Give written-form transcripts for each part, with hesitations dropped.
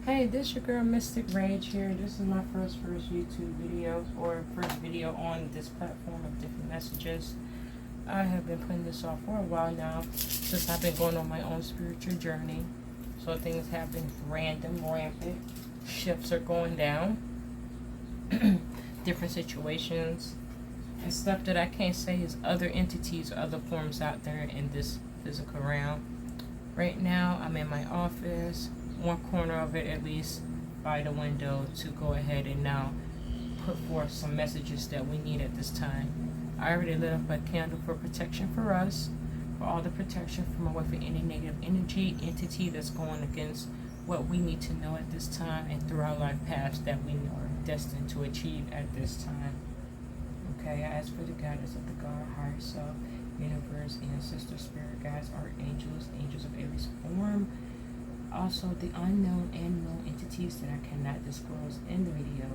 Hey, this your girl Mystic Rage here. This is my first YouTube video, or first video on this platform of different messages. I have been putting this off for a while now, since I've been going on my own spiritual journey. So things have been random, rampant. Shifts are going down. Different situations. And stuff that I can't say is other entities or other forms out there in this physical realm. Right now, I'm in my office. One corner of it at least by the window to go ahead and now put forth some messages that we need at this time. I already lit up a candle for protection for us, for all the protection from away from any negative entity that's going against what we need to know at this time and through our life paths that we are destined to achieve at this time. Okay, I ask for the guidance of the God, higher self, universe, ancestor, spirit guides, archangels, angels of every form. Also, the unknown and known entities that I cannot disclose in the video,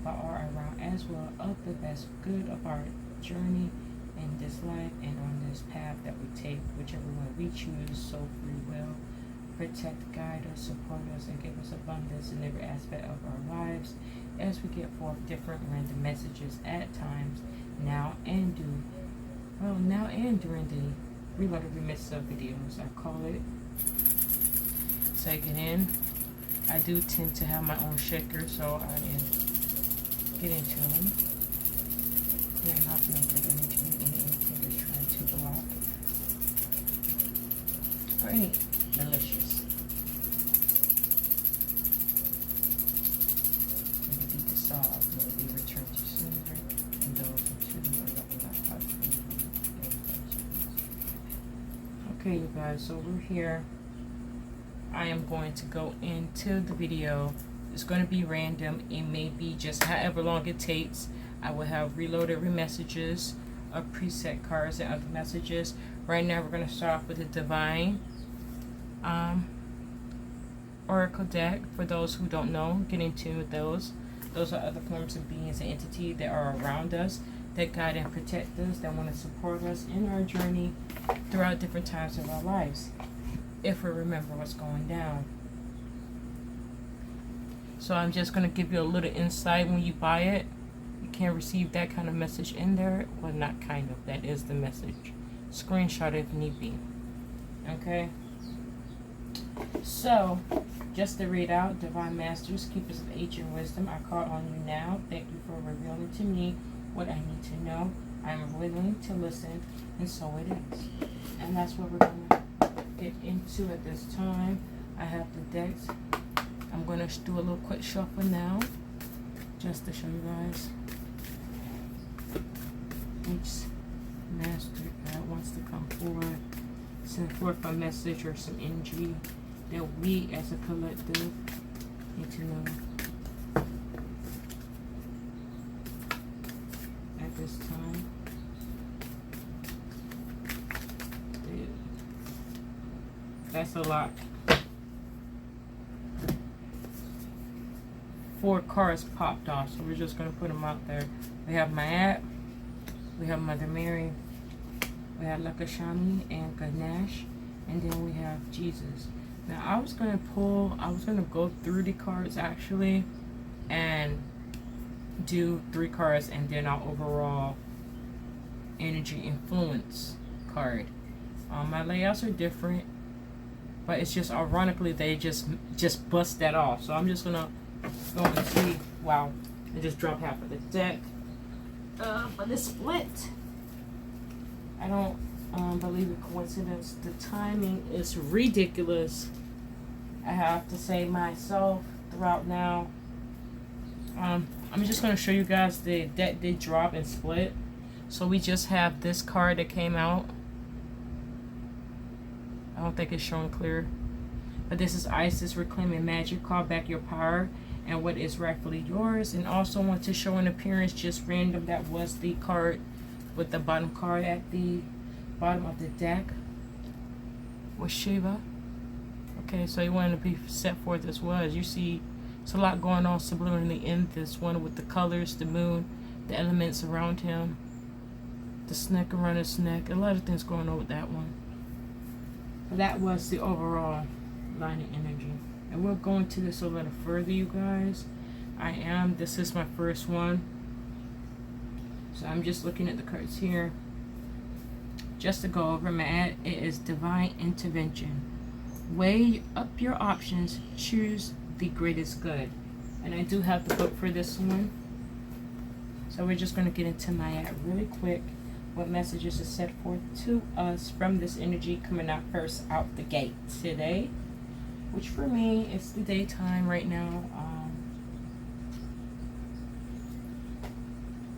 but are around as well, of the best good of our journey in this life and on this path that we take, whichever one we choose, so free will. Protect, guide us, support us, and give us abundance in every aspect of our lives as we get forth different random messages at times, now and during the reloaded remix of videos. I call it Take It In. I do tend to have my own shaker, so I get into them. Clearing out negative energy and anything that's trying to block or any malicious. May be dissolved, may be returned to sender, and those into or that will not touch me. Okay, you guys, so we're here. I am going to go into the video. It's going to be random. It may be just however long it takes. I will have reloaded messages of preset cards and other messages. Right now we're going to start off with the Divine Oracle deck. For those who don't know, get in tune with those. Those are other forms of beings and entities that are around us, that guide and protect us, that want to support us in our journey throughout different times of our lives, if we remember what's going down. So I'm just going to give you a little insight. When you buy it, you can receive that kind of message in there. Well, not kind of, that is the message. Screenshot if need be. Okay, so just to read out, Divine Masters, Keepers of Ancient Wisdom, I call on you now. Thank you for revealing to me what I need to know. I am willing to listen, and so it is. And that's what we're going to get into at this time. I have the decks. I'm going to do a little quick shuffle now, just to show you guys. Each master that wants to come forward, send forth a message or some energy that we as a collective need to know at this time. That's a lot. 4 cards popped off, so we're just going to put them out there. We have Mayat, we have Mother Mary, we have Lakshmi and Ganesh, and then we have Jesus. Now I was going to go through the cards actually and do 3 cards and then our overall energy influence card. My layouts are different, but it's just ironically they just bust that off. So I'm just gonna go and see. Wow, I just dropped half of the deck. But it's split. I don't believe in coincidence. The timing is ridiculous. I have to say myself throughout now. I'm just gonna show you guys the deck did drop and split. So we just have this card that came out. I don't think it's showing clear. But this is Isis Reclaiming Magic. Call back your power and what is rightfully yours. And also want to show an appearance just random. That was the card with the bottom card at the bottom of the deck was Shiva. Okay, so you wanted to be set forth as well. As you see, it's a lot going on subliminally in this one with the colors, the moon, the elements around him, the snake around his neck. A lot of things going on with that one. But that was the overall line of energy. And we'll go into this a little further, you guys. This is my first one. So I'm just looking at the cards here. Just to go over, it is divine intervention. Weigh up your options, choose the greatest good. And I do have the book for this one. So we're just going to get into my really quick. What messages are set forth to us from this energy coming out first out the gate today, which for me it's the daytime right now.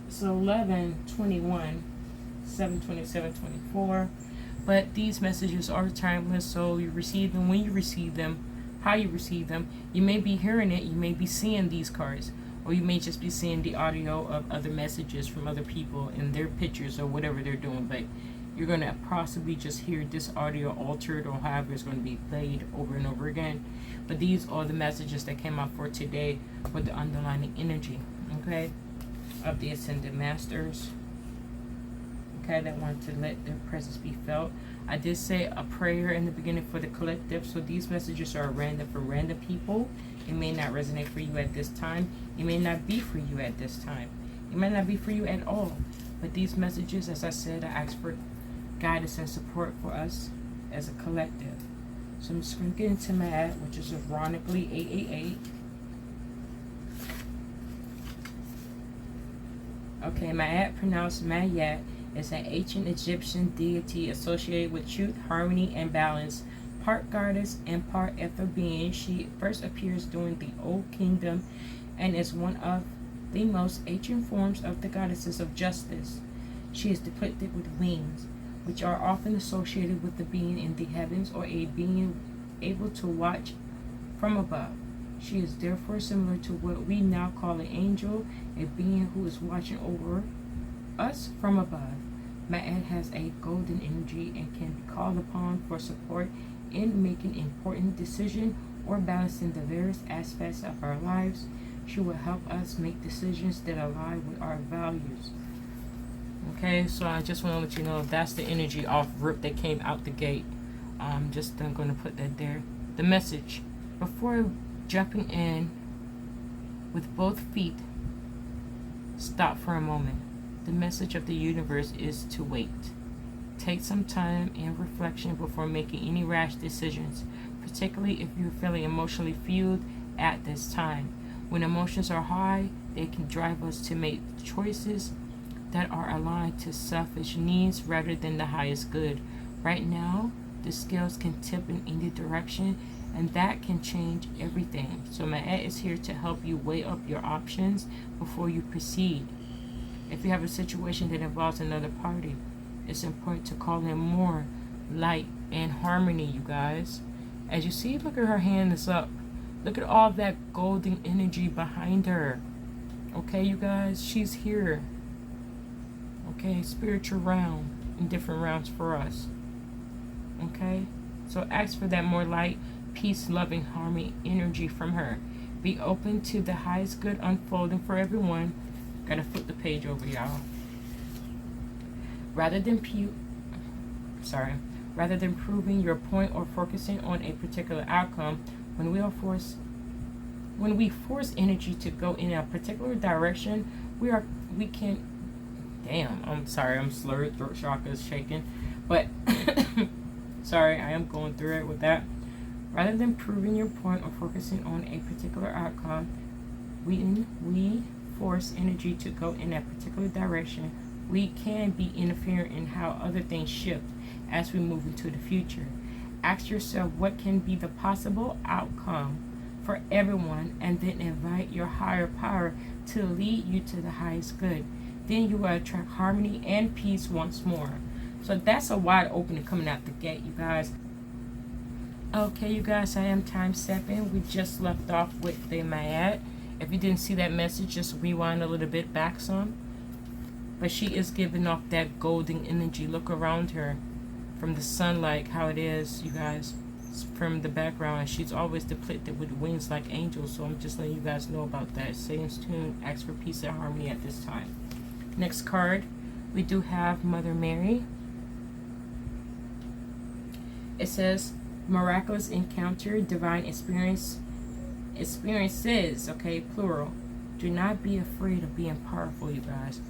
It's 11:21, 7:27:24. But these messages are timeless, so you receive them when you receive them, how you receive them. You may be hearing it, you may be seeing these cards, or you may just be seeing the audio of other messages from other people in their pictures or whatever they're doing. But you're going to possibly just hear this audio altered or however it's going to be played over and over again. But these are the messages that came out for today with the underlying energy, okay, of the Ascended Masters. Okay, that want to let their presence be felt. I did say a prayer in the beginning for the collective, so these messages are random for random people. It may not resonate for you at this time. It may not be for you at this time. It may not be for you at all. But these messages, as I said, I ask for guidance and support for us as a collective. So I'm just going to get into my ad, which is ironically 888. Okay, Ma'at, pronounced Mayat, is an ancient Egyptian deity associated with truth, harmony, and balance. Part goddess and part ether being, she first appears during the Old Kingdom and is one of the most ancient forms of the goddesses of justice. She is depicted with wings, which are often associated with the being in the heavens or a being able to watch from above. She is therefore similar to what we now call an angel, a being who is watching over us from above. Ma'at has a golden energy and can be called upon for support in making important decisions or balancing the various aspects of our lives. She will help us make decisions that align with our values. Okay, so I just want to let you know that's the energy off rip that came out the gate. I'm going to put that there. The message. Before jumping in with both feet, stop for a moment. The message of the universe is to wait. Take some time and reflection before making any rash decisions, particularly if you're feeling emotionally fueled at this time. When emotions are high, they can drive us to make choices that are aligned to selfish needs rather than the highest good. Right now, the scales can tip in any direction, and that can change everything. So Ma'at is here to help you weigh up your options before you proceed. If you have a situation that involves another party, it's important to call in more light and harmony, you guys. As you see, look at her hand is up. Look at all that golden energy behind her. Okay, you guys, she's here. Okay, spiritual round in different rounds for us. Okay, so ask for that more light, peace, loving, harmony, energy from her. Be open to the highest good unfolding for everyone. Gotta flip the page over, y'all. Rather than proving your point or focusing on a particular outcome, when we force energy to go in a particular direction, we can. Damn, I'm sorry, I'm slurred. Throat chakra is shaking, but sorry, I am going through it with that. Rather than proving your point or focusing on a particular outcome, we force energy to go in a particular direction, we can be interfering in how other things shift as we move into the future. Ask yourself what can be the possible outcome for everyone, and then invite your higher power to lead you to the highest good. Then you will attract harmony and peace once more. So that's a wide opening coming out the gate, you guys. Okay, you guys, I am time stepping. We just left off with the Ma'at. If you didn't see that message, just rewind a little bit back some. But she is giving off that golden energy. Look around her from the sunlight, how it is, you guys, from the background. She's always depicted with wings like angels. So I'm just letting you guys know about that. Stay in tune. Ask for peace and harmony at this time. Next card, we do have Mother Mary. It says, miraculous encounter, divine experience experiences, okay, plural. Do not be afraid of being powerful, you guys.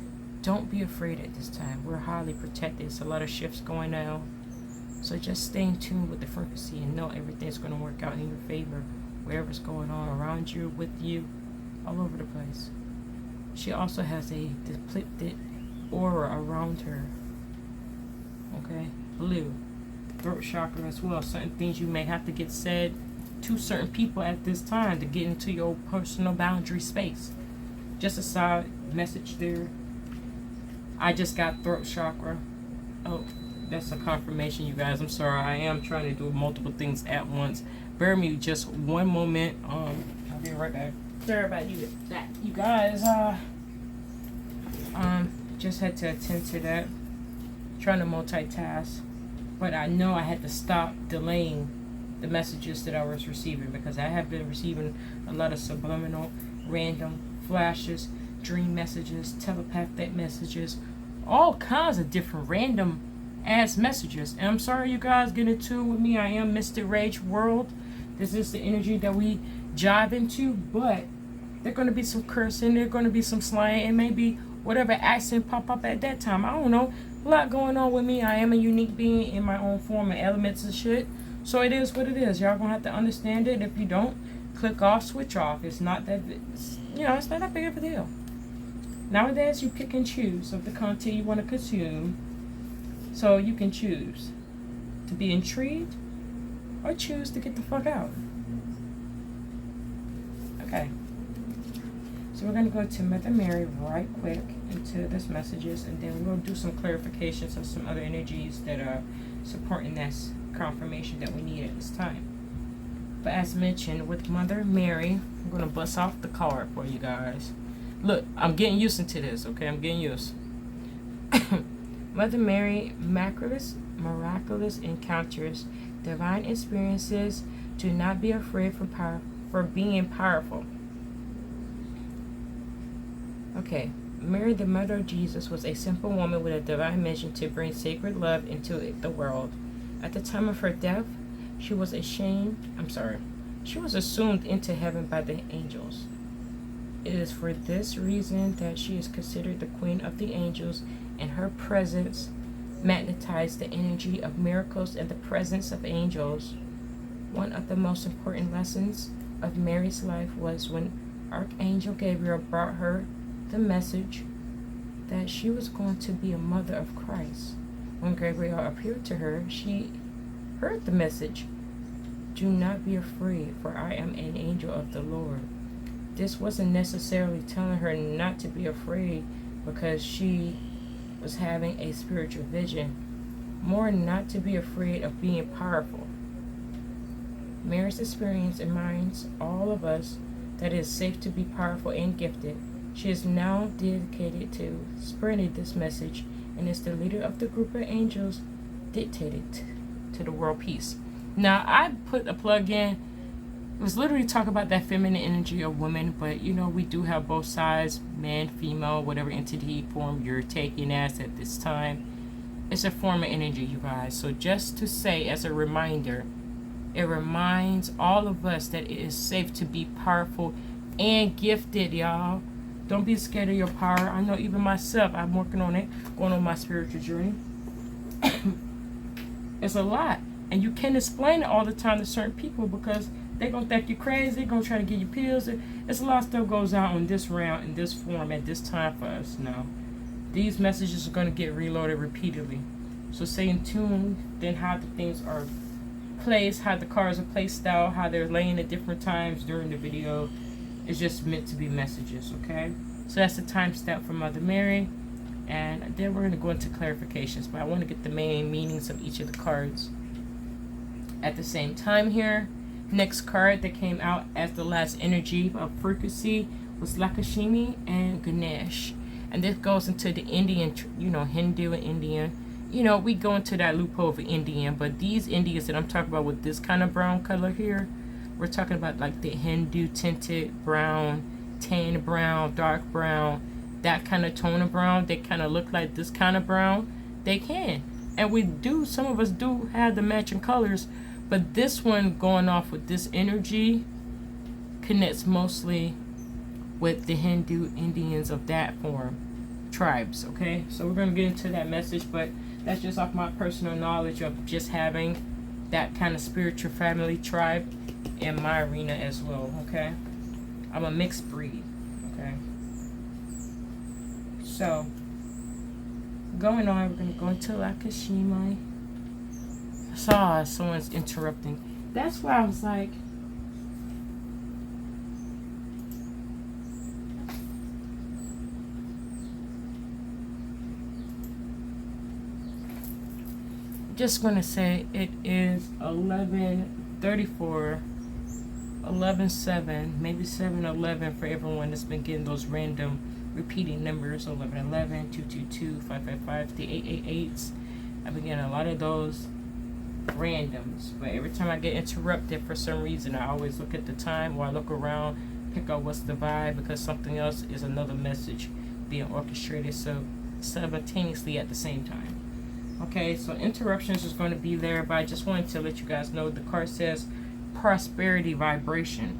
Don't be afraid at this time. We're highly protected. It's a lot of shifts going on. So just stay in tune with the frequency and know everything's going to work out in your favor. Whatever's going on around you, with you, all over the place. She also has a depleted aura around her. Okay? Blue. Throat chakra as well. Certain things you may have to get said to certain people at this time to get into your personal boundary space. Just a side message there. I just got throat chakra. Oh, that's a confirmation, you guys. I'm sorry. I am trying to do multiple things at once. Bear me just one moment. I'll be right back. Sorry about that. You guys, just had to attend to that. Trying to multitask. But I know I had to stop delaying the messages that I was receiving, because I have been receiving a lot of subliminal, random flashes, dream messages, telepathic messages, all kinds of different random ass messages. And I'm sorry, you guys, get in tune with me. I am Mr. Rage World. This is the energy that we jive into, but there's going to be some cursing, there's going to be some slang, and maybe whatever accent pop up at that time. I don't know. A lot going on with me. I am a unique being in my own form and elements and shit. So it is what it is. Y'all gonna have to understand it. If you don't, click off, switch off. It's not that, it's not that big of a deal. Nowadays, you pick and choose of the content you want to consume. So you can choose to be intrigued or choose to get the fuck out. Okay. So we're going to go to Mother Mary right quick into this messages, and then we'll do some clarifications of some other energies that are supporting this confirmation that we need at this time. But as mentioned, with Mother Mary, I'm going to bust off the card for you guys. Look, I'm getting used to this, okay? I'm getting used. Mother Mary, miraculous encounters, divine experiences. Do not be afraid for being powerful. Okay, Mary, the mother of Jesus, was a simple woman with a divine mission to bring sacred love into the world. At the time of her death, she was assumed into heaven by the angels. It is for this reason that she is considered the queen of the angels, and her presence magnetized the energy of miracles and the presence of angels. One of the most important lessons of Mary's life was when Archangel Gabriel brought her the message that she was going to be a mother of Christ. When Gabriel appeared to her, she heard the message, "Do not be afraid, for I am an angel of the Lord." This wasn't necessarily telling her not to be afraid because she was having a spiritual vision, more not to be afraid of being powerful. Mary's experience reminds all of us that it is safe to be powerful and gifted. She is now dedicated to spreading this message and is the leader of the group of angels dictated to the world peace. Now, I put a plug in. It was literally talking about that feminine energy of women, but we do have both sides, man, female, whatever entity form you're taking as at this time. It's a form of energy, you guys. So just to say, as a reminder, it reminds all of us that it is safe to be powerful and gifted, y'all. Don't be scared of your power. I know even myself, I'm working on it, going on my spiritual journey. It's a lot. And you can't explain it all the time to certain people because they're going to think you're crazy. They're going to try to give you pills. It's a lot of stuff goes out on this round, in this form, at this time for us now. These messages are going to get reloaded repeatedly. So stay in tune, then how the things are placed, how the cards are placed out, how they're laying at different times during the video. It's just meant to be messages, okay? So that's the time step for Mother Mary. And then we're going to go into clarifications. But I want to get the main meanings of each of the cards at the same time here. Next card that came out as the last energy of frequency was Lakshmi and Ganesh. And this goes into the Indian, Hindu and Indian. We go into that loophole of Indian. But these Indians that I'm talking about with this kind of brown color here, we're talking about like the Hindu tinted brown, tan brown, dark brown, that kind of tone of brown. They kind of look like this kind of brown. They can. And some of us do have the matching colors. But this one going off with this energy connects mostly with the Hindu Indians of that form, tribes, okay? So we're going to get into that message, but that's just off my personal knowledge of just having that kind of spiritual family tribe in my arena as well, okay? I'm a mixed breed, okay? So, going on, we're going to go into Lakshmi. I saw someone's interrupting. That's why I was like, just going to say it is 11:34, 11:07, maybe 7:11 for everyone that's been getting those random repeating numbers, 11:11, 222, 555, the 888s. I've been getting a lot of those randoms, but every time I get interrupted for some reason, I always look at the time, or I look around, pick out what's the vibe, because something else is another message being orchestrated so simultaneously at the same time. Okay, so interruptions is going to be there, but I just wanted to let you guys know the card says prosperity vibration.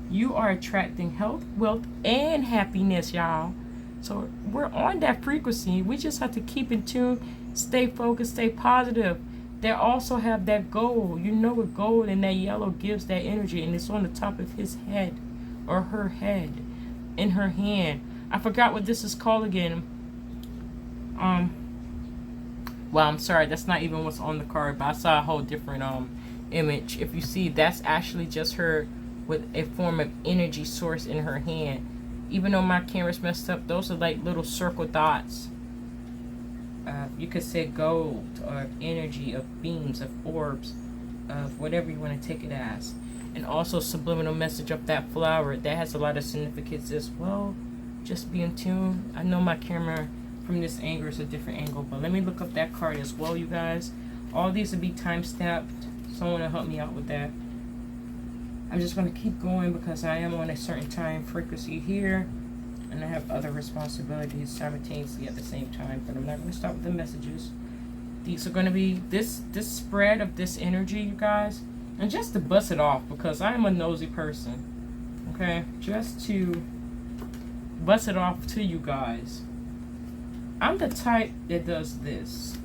You are attracting health, wealth, and happiness, y'all. So we're on that frequency. We just have to keep in tune, stay focused, stay positive. They also have that gold. You know what gold and that yellow gives that energy, and it's on the top of his head or her head in her hand. I forgot what this is called again. Well, I'm sorry, that's not even what's on the card, but I saw a whole different image. If you see, that's actually just her with a form of energy source in her hand. Even though my camera's messed up, those are like little circle dots. You could say gold, or energy, of beams, of orbs, of whatever you want to take it as. And also subliminal message of that flower. That has a lot of significance as well. Just be in tune. I know my camera from this angle is a different angle, but let me look up that card as well, you guys. All these will be time stamped. Someone will help me out with that. I'm just going to keep going because I am on a certain time frequency here, and I have other responsibilities simultaneously at the same time, but I'm not going to stop with the messages. These are going to be this spread of this energy, you guys, and just to bust it off, because I am a nosy person, okay, just to bust it off to you guys. I'm the type that does this.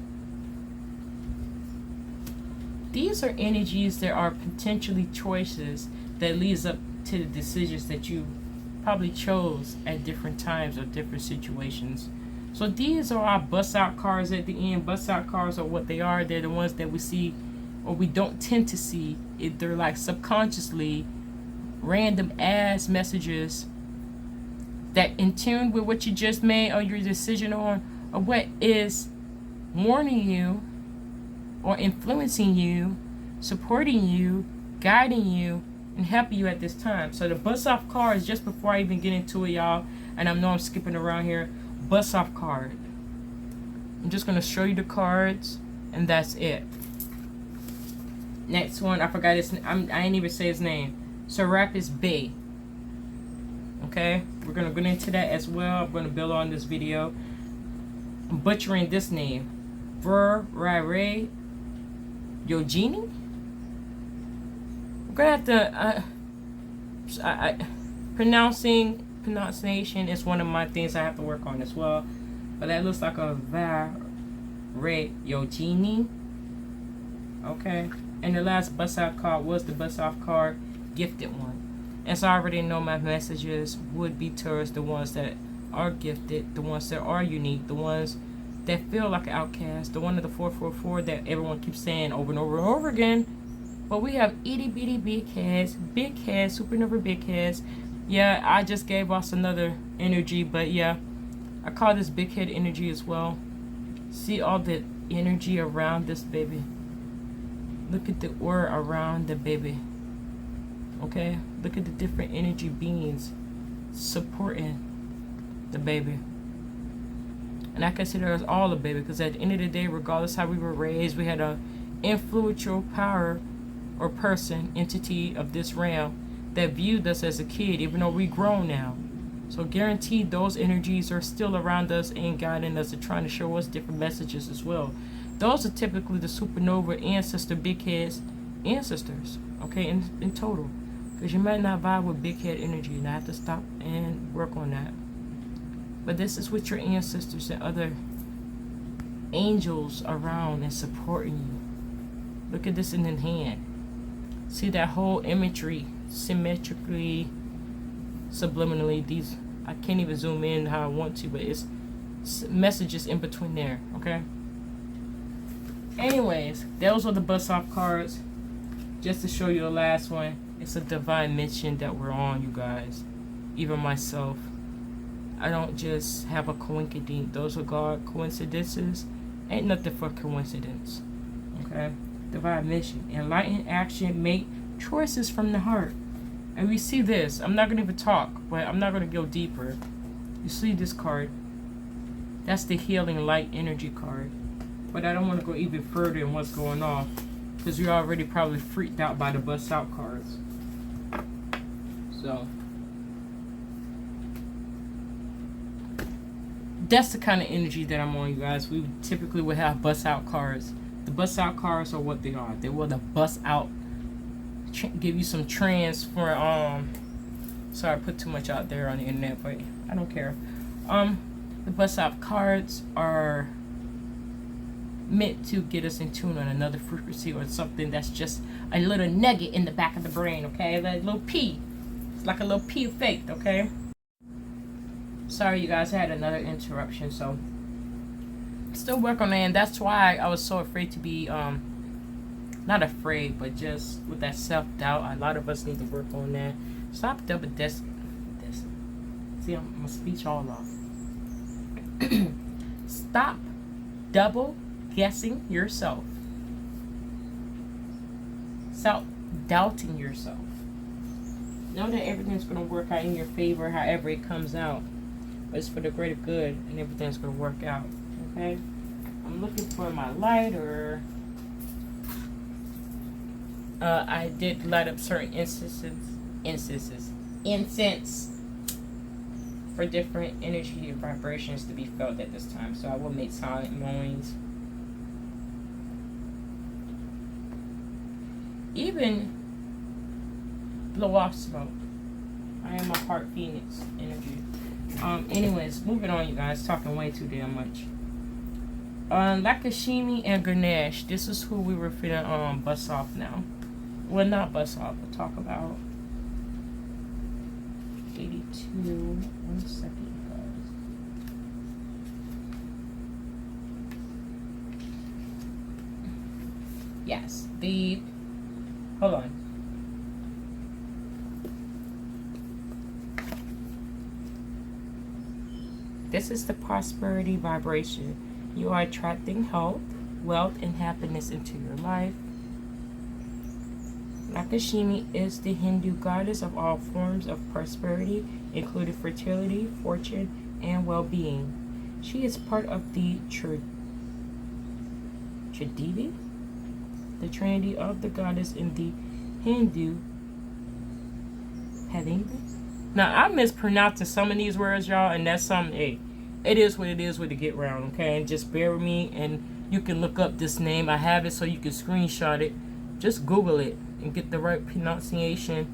These are energies that are potentially choices that leads up to the decisions that you probably chose at different times or different situations. So these are our bust out cards at the end. Bust out cards are what they are. They're the ones that we see or we don't tend to see. They're like subconsciously random ass messages that in tune with what you just made or your decision on, or what is warning you or influencing you, supporting you, guiding you, and helping you at this time. So the bust off card is just before I even get into it, y'all, and I know I'm skipping around here. Bust off card. I'm just going to show you the cards, and that's it. Next one, I forgot his I didn't even say his name. Serapis Bay. Okay, we're going to get into that as well. I'm going to build on this video. I'm butchering this name. Verrare Yogini? I'm going to have to... pronunciation is one of my things I have to work on as well. But that looks like a Verrare Yogini. Okay. And the last bust out card was the bust off card, gifted one. As I already know, my messages would be towards the ones that are gifted, the ones that are unique, the ones that feel like an outcast, the one of the 444 that everyone keeps saying over and over and over again. But we have itty bitty big heads, supernova big heads. Yeah, I just gave us another energy, but yeah, I call this big head energy as well. See all the energy around this baby. Look at the aura around the baby. Okay, look at the different energy beings supporting the baby. And I consider us all a baby, because at the end of the day, regardless how we were raised, we had a influential power or person, entity of this realm that viewed us as a kid, even though we grown now. So guaranteed those energies are still around us and guiding us and trying to show us different messages as well. Those are typically the supernova ancestor big heads ancestors, okay, in total. Because you might not vibe with big head energy, and I have to stop and work on that. But this is with your ancestors and other angels around and supporting you. Look at this in the hand. See that whole imagery, symmetrically, subliminally. These, I can't even zoom in how I want to, but it's messages in between there, okay? Anyways, those are the bust off cards. Just to show you the last one. It's a divine mission that we're on, you guys. Even myself. I don't just have a coincidence. Those are God coincidences. Ain't nothing for coincidence. Okay? Divine mission. Enlighten action. Make choices from the heart. And we see this. I'm not going to even talk, but I'm not going to go deeper. You see this card. That's the healing light energy card. But I don't want to go even further in what's going on. Because you're already probably freaked out by the bust out cards. So. That's the kind of energy that I'm on, you guys. We typically would have bust out cards. The bust out cards are what they are. They will the bust out. Give you some transfer. Sorry, I put too much out there on the internet, but I don't care. The bust out cards are meant to get us in tune on another frequency or something that's just a little nugget in the back of the brain, okay? Like a little P. It's like a little P effect, okay? Sorry, you guys, I had another interruption, so still work on that, and that's why I was so afraid to be, not afraid, but just with that self-doubt. A lot of us need to work on that. Stop double this. See, my speech all off. Stop double guessing yourself. Stop doubting yourself. Know that everything's going to work out in your favor however it comes out. But it's for the greater good, and everything's going to work out. Okay? I'm looking for my lighter. I did light up certain incense for different energy and vibrations to be felt at this time. So I will make silent noise. Even blow off smoke. I am a heart phoenix energy. Anyways, moving on, you guys. Talking way too damn much. Lakshmi and Ganesh. This is who we were finna bust off now. Well, not bust off, but talk about 82. 1 second, guys. Yes, hold on. This is the prosperity vibration. You are attracting health, wealth, and happiness into your life. Lakshmi is the Hindu goddess of all forms of prosperity, including fertility, fortune, and well-being. She is part of the Tridevi, the trinity of the goddess in the Hindu Pantheon. Now, I'm mispronouncing some of these words, y'all, and that's something, hey, it is what it is with the get round, okay? And just bear with me, and you can look up this name. I have it so you can screenshot it. Just Google it and get the right pronunciation.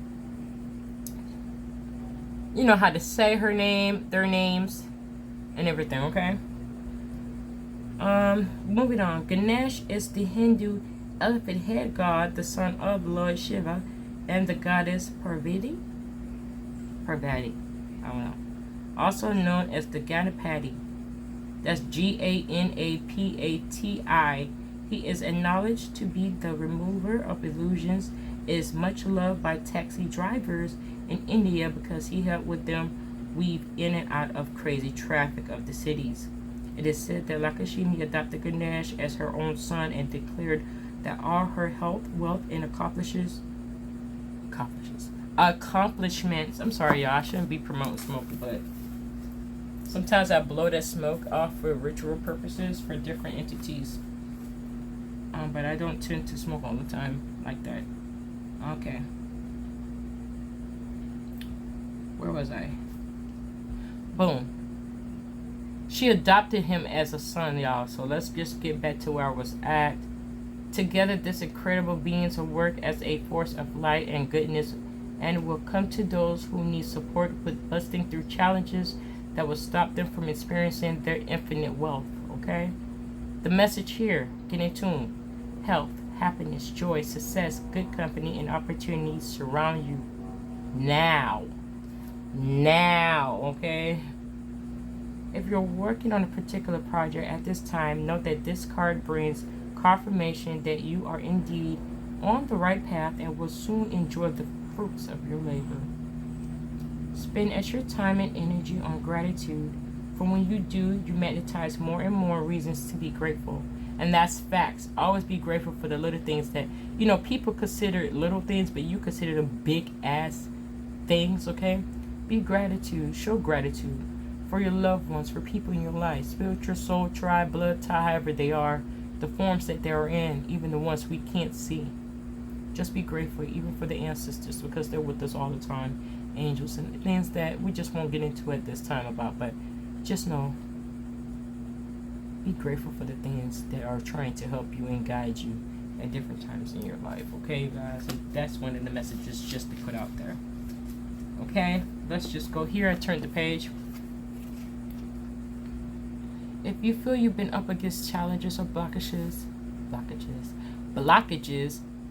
You know how to say her name, their names, and everything, okay? Moving on. Ganesh is the Hindu elephant head god, the son of Lord Shiva, and the goddess Parvati. I don't know. Also known as the Ganapati. That's Ganapati. He is acknowledged to be the remover of illusions, is much loved by taxi drivers in India because he helped with them weave in and out of crazy traffic of the cities. It is said that Lakshmi adopted Ganesh as her own son and declared that all her health, wealth, and accomplishments. I'm sorry, y'all. I shouldn't be promoting smoking, but sometimes I blow that smoke off for ritual purposes for different entities. But I don't tend to smoke all the time like that. Okay. Where was I? Boom. She adopted him as a son, y'all. So let's just get back to where I was at. Together, this incredible beings will work as a force of light and goodness and will come to those who need support with busting through challenges that will stop them from experiencing their infinite wealth. Okay? The message here, get in tune. Health, happiness, joy, success, good company, and opportunities surround you now. Now, okay? If you're working on a particular project at this time, note that this card brings confirmation that you are indeed on the right path and will soon enjoy the fruits of your labor. Spend extra time and energy on gratitude. For when you do, you magnetize more and more reasons to be grateful. And that's facts. Always be grateful for the little things that, people consider little things, but you consider them big ass things, okay? Be gratitude. Show gratitude for your loved ones, for people in your life, spiritual, soul, tribe, blood tie, however they are, the forms that they are in, even the ones we can't see. Just be grateful, even for the ancestors, because they're with us all the time. Angels and things that we just won't get into at this time about, but just know, be grateful for the things that are trying to help you and guide you at different times in your life. Okay, guys? And that's one of the messages just to put out there. Okay? Let's just go here and turn the page. If you feel you've been up against challenges or blockages,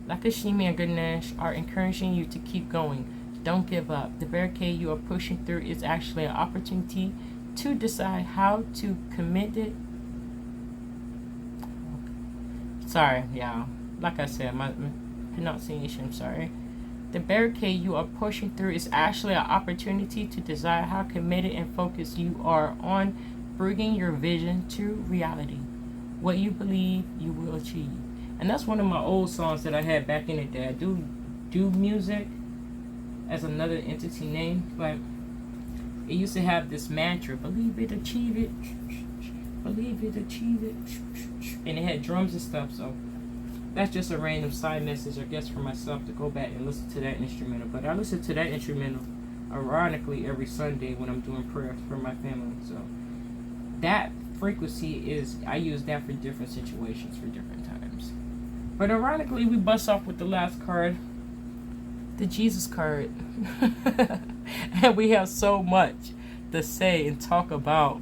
Lakshmi and Ganesh are encouraging you to keep going. Don't give up. The barricade you are pushing through is actually an opportunity to decide how to commit it. Sorry, yeah. Like I said, my pronunciation, I'm sorry. The barricade you are pushing through is actually an opportunity to decide how committed and focused you are on bringing your vision to reality. What you believe, you will achieve. And that's one of my old songs that I had back in the day. I do music as another entity name, but it used to have this mantra: believe it, achieve it, believe it, achieve it, and it had drums and stuff. So that's just a random side message, I guess, for myself to go back and listen to that instrumental. But I listen to that instrumental ironically every Sunday when I'm doing prayer for my family. So that frequency is, I use that for different situations, for different times. But ironically, we bust off with the last card, the Jesus card. And we have so much to say and talk about.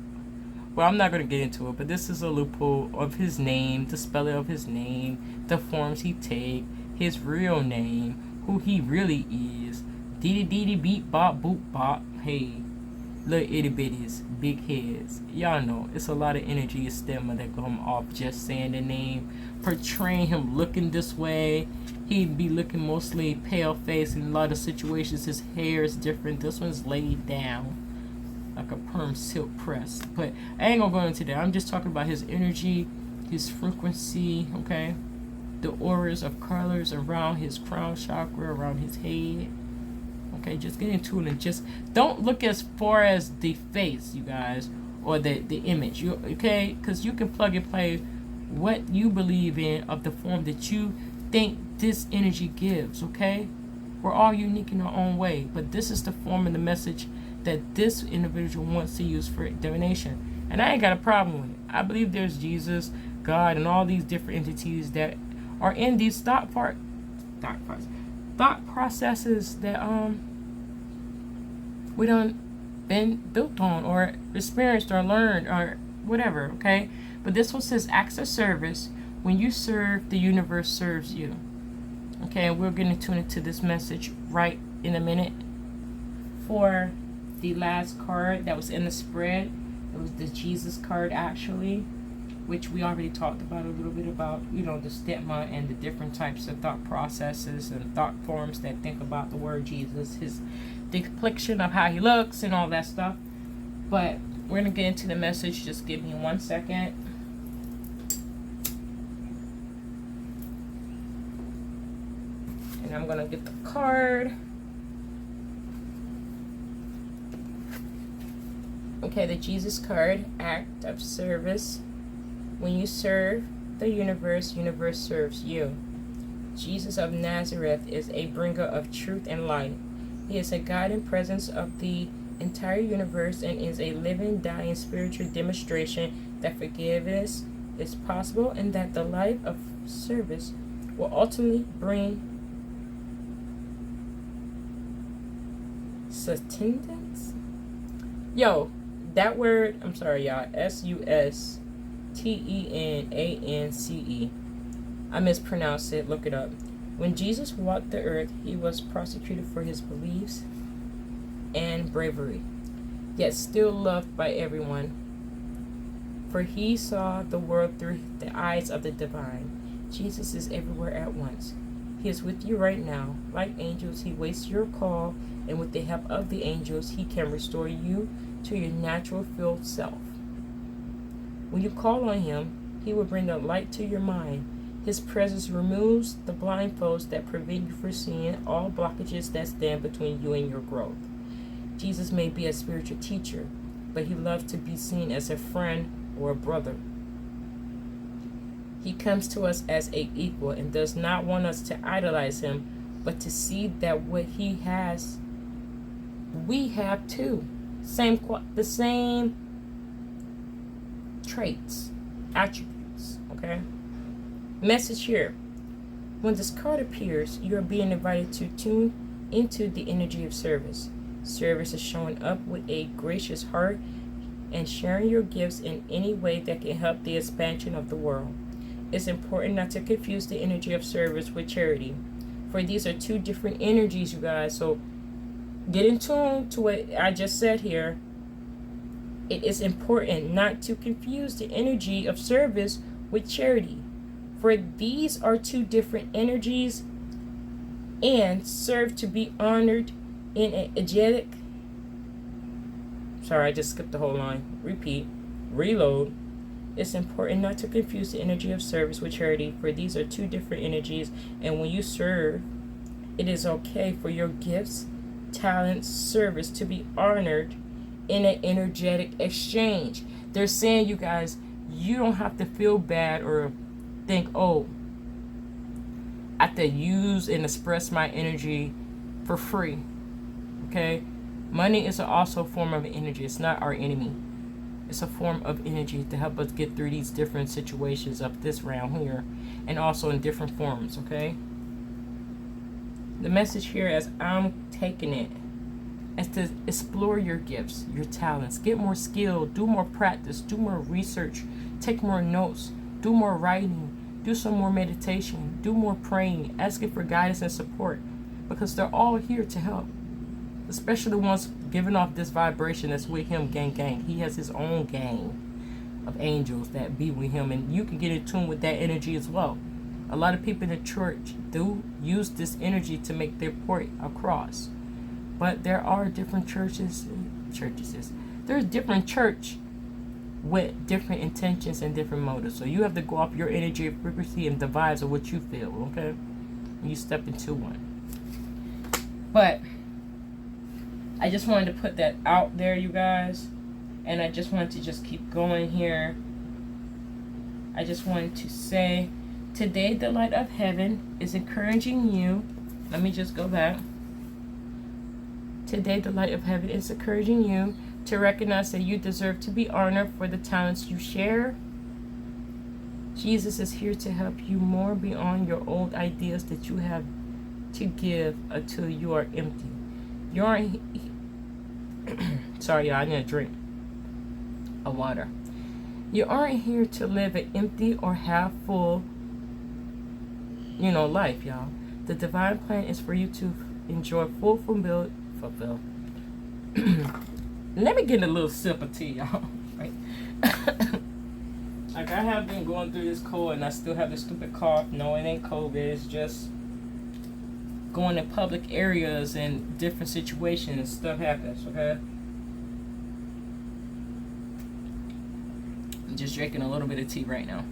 Well, I'm not going to get into it, but this is a loophole of his name, the spelling of his name, the forms he take, his real name, who he really is. Dee dee dee beep bop boop bop. Hey, little itty bitties, big heads. Y'all know it's a lot of energy and stamina that come off just saying the name, portraying him looking this way. He'd be looking mostly pale face in a lot of situations. His hair is different. This one's laid down like a perm silk press. But I ain't gonna go into that. I'm just talking about his energy, his frequency, okay? The auras of colors around his crown chakra, around his head. Okay, just get into it and just don't look as far as the face, you guys, or the image. Okay? Because you can plug and play what you believe in of the form that you think this energy gives, okay? We're all unique in our own way, but this is the form and the message that this individual wants to use for divination. And I ain't got a problem with it. I believe there's Jesus, God, and all these different entities that are in these thought processes that we done been built on or experienced or learned or whatever, okay? But this one says acts of service. When you serve, the universe serves you. Okay, and we're going to tune into this message right in a minute. For the last card that was in the spread, it was the Jesus card actually, which we already talked about a little bit about, the stigma and the different types of thought processes and thought forms that think about the word Jesus, his depiction of how he looks and all that stuff. But we're going to get into the message. Just give me 1 second. And I'm going to get the card. Okay, the Jesus card, act of service. When you serve the universe, universe serves you. Jesus of Nazareth is a bringer of truth and light. He is a guiding presence of the entire universe and is a living, dying spiritual demonstration that forgiveness is possible and that the life of service will ultimately bring Sustenance? Yo, that word, I'm sorry, y'all. Sustenance. I mispronounced it. Look it up. When Jesus walked the earth, he was prosecuted for his beliefs and bravery, yet still loved by everyone. For he saw the world through the eyes of the divine. Jesus is everywhere at once. He is with you right now. Like angels, he waits your call, and with the help of the angels, he can restore you to your natural filled self. When you call on him, he will bring a light to your mind. His presence removes the blindfolds that prevent you from seeing all blockages that stand between you and your growth. Jesus may be a spiritual teacher, but he loves to be seen as a friend or a brother. He comes to us as an equal and does not want us to idolize him, but to see that what he has, we have too. The same traits, attributes, okay? Message here. When this card appears, you are being invited to tune into the energy of service. Service is showing up with a gracious heart and sharing your gifts in any way that can help the expansion of the world. It's important not to confuse the energy of service with charity, for these are two different energies, you guys. So get in tune to what I just said here. It is important not to confuse the energy of service with charity, for these are two different energies and serve to be honored in an energetic. Sorry, I just skipped the whole line. Repeat. Reload. It's important not to confuse the energy of service with charity, for these are two different energies, and when you serve, it is okay for your gifts, talents, service to be honored in an energetic exchange. They're saying, you guys, you don't have to feel bad or think, oh, I have to use and express my energy for free. Okay? Money is also a form of energy. It's not our enemy. It's a form of energy to help us get through these different situations of this round here, and also in different forms, okay? The message here, as I'm taking it, is to explore your gifts, your talents, get more skill, do more practice, do more research, take more notes, do more writing, do some more meditation, do more praying, asking for guidance and support, because they're all here to help. Especially the ones giving off this vibration that's with him, gang. He has his own gang of angels that be with him, and you can get in tune with that energy as well. A lot of people in the church do use this energy to make their point across. But there are different churches. There's different church with different intentions and different motives. So you have to go off your energy, frequency, and the vibes of what you feel, okay? You step into one. But I just wanted to put that out there, you guys. And I just wanted to just keep going here. I just wanted to say, today the light of heaven is encouraging you. Let me just go back. Today the light of heaven is encouraging you to recognize that you deserve to be honored for the talents you share. Jesus is here to help you more beyond your old ideas that you have to give until you are empty. You aren't. Sorry, y'all, I need a drink of water. You aren't here to live an empty or half full, life, y'all. The divine plan is for you to enjoy fulfill. Let me get a little sip of tea, y'all. Right? Like, I have been going through this cold, and I still have this stupid cough. No, it ain't COVID. It's just going in public areas and different situations, stuff happens, okay? I'm just drinking a little bit of tea right now.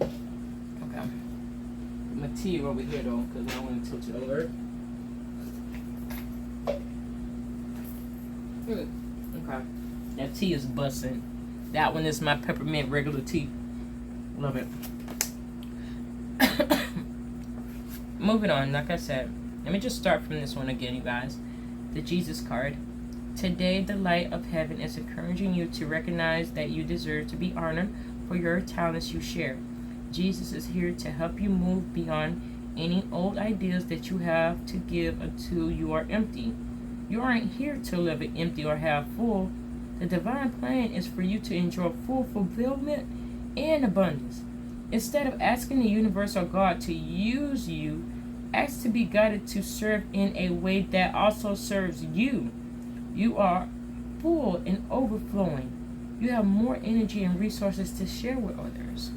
Okay. My tea over here though, because I want to tilt it over. Okay. That tea is busting. That one is my peppermint regular tea. Love it. Moving on, like I said, let me just start from this one again, you guys. The Jesus card. Today, the light of heaven is encouraging you to recognize that you deserve to be honored for your talents you share. Jesus is here to help you move beyond any old ideas that you have to give until you are empty. You aren't here to live it empty or half full. The divine plan is for you to enjoy full fulfillment and abundance. Instead of asking the universe or God to use you, ask to be guided to serve in a way that also serves you. You are full and overflowing. You have more energy and resources to share with others.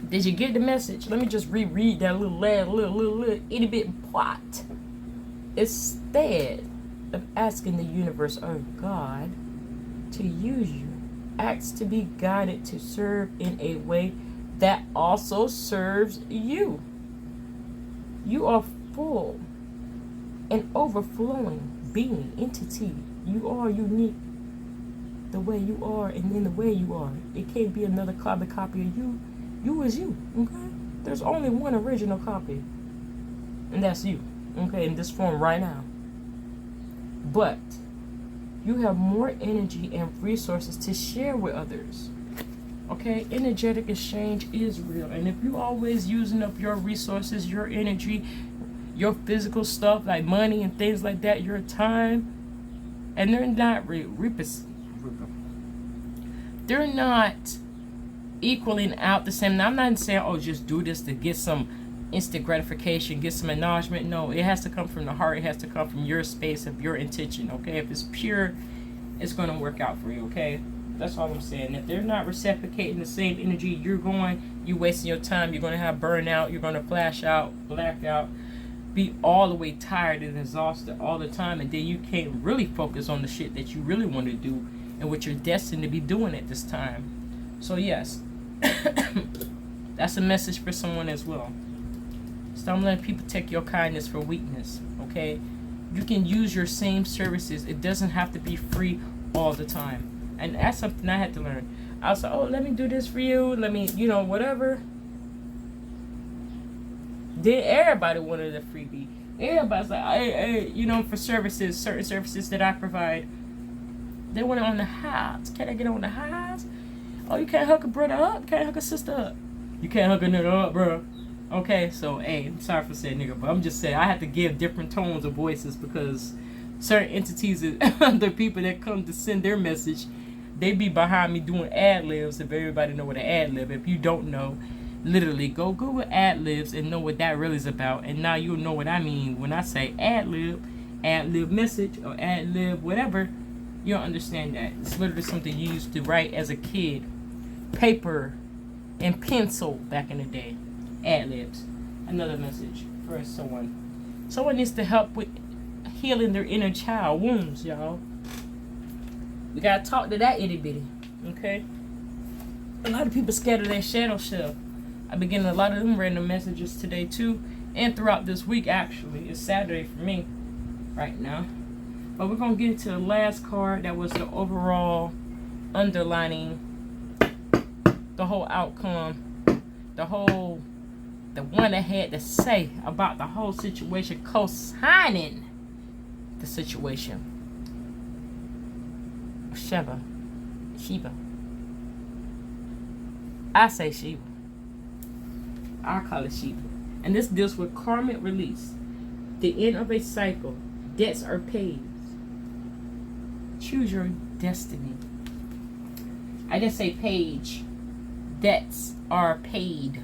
Did you get the message? Let me just reread that little itty bit plot. Instead of asking the universe or God to use you, ask to be guided to serve in a way that also serves you. You are full and overflowing being, entity. You are unique the way you are and in the way you are. It can't be another carbon copy of you. You is you, okay? There's only one original copy, and that's you, okay, in this form right now. But you have more energy and resources to share with others. Okay, energetic exchange is real. And if you always using up your resources, your energy, your physical stuff like money and things like that, your time, and they're not they're not equaling out the same. Now, I'm not saying, oh, just do this to get some instant gratification, get some acknowledgement. No, it has to come from the heart. It has to come from your space of your intention. Okay, if it's pure, it's going to work out for you. Okay, that's all I'm saying. If they're not reciprocating the same energy you're wasting your time. You're going to have burnout. You're going to flash out, black out, be all the way tired and exhausted all the time, and then you can't really focus on the shit that you really want to do and what you're destined to be doing at this time. So yes, that's a message for someone as well. Stop letting people take your kindness for weakness. Okay, you can use your same services. It doesn't have to be free all the time. And that's something I had to learn. I was like, oh, let me do this for you. Let me, whatever. Then everybody wanted a freebie. Everybody's like, hey, for services, certain services that I provide. They want it on the highs. Can I get on the highs? Oh, you can't hook a brother up? Can't hook a sister up? You can't hook a nigga up, bro. Okay, so, hey, I'm sorry for saying nigga, but I'm just saying I have to give different tones of voices because certain entities and other people that come to send their message, they be behind me doing ad-libs. If everybody know what an ad-lib, if you don't know, literally go Google ad-libs and know what that really is about. And now you'll know what I mean when I say ad-lib message or ad-lib whatever. You'll understand that. It's literally something you used to write as a kid. Paper and pencil back in the day. Ad-libs. Another message for someone. Someone needs to help with healing their inner child wounds, y'all. We gotta talk to that itty bitty, okay? A lot of people scared of their shadow self. I've been getting a lot of them random messages today too, and throughout this week actually. It's Saturday for me right now. But we're gonna get into the last card that was the overall underlining the whole outcome, the one that had to say about the whole situation, co-signing the situation. Shiva. I say Shiva. I call it Shiva. And this deals with karmic release. The end of a cycle. Debts are paid. Choose your destiny. I didn't say page. Debts are paid.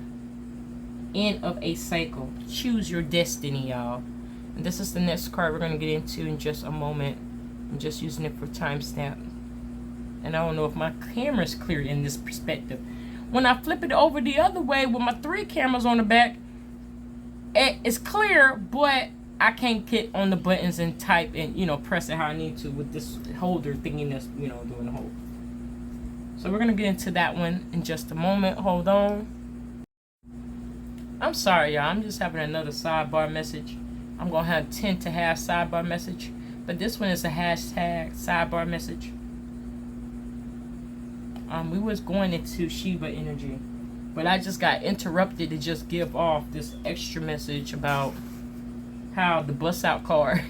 End of a cycle. Choose your destiny, y'all. And this is the next card we're going to get into in just a moment. I'm just using it for timestamp. And I don't know if my camera's clear in this perspective. When I flip it over the other way with my 3 cameras on the back, it's clear, but I can't get on the buttons and type and, press it how I need to with this holder thingy that's, doing the whole. So we're going to get into that one in just a moment. Hold on. I'm sorry, y'all. I'm just having another sidebar message. I'm going to tend to have sidebar message. But this one is a hashtag sidebar message. We was going into Shiva energy. But I just got interrupted to just give off this extra message about how the bust out card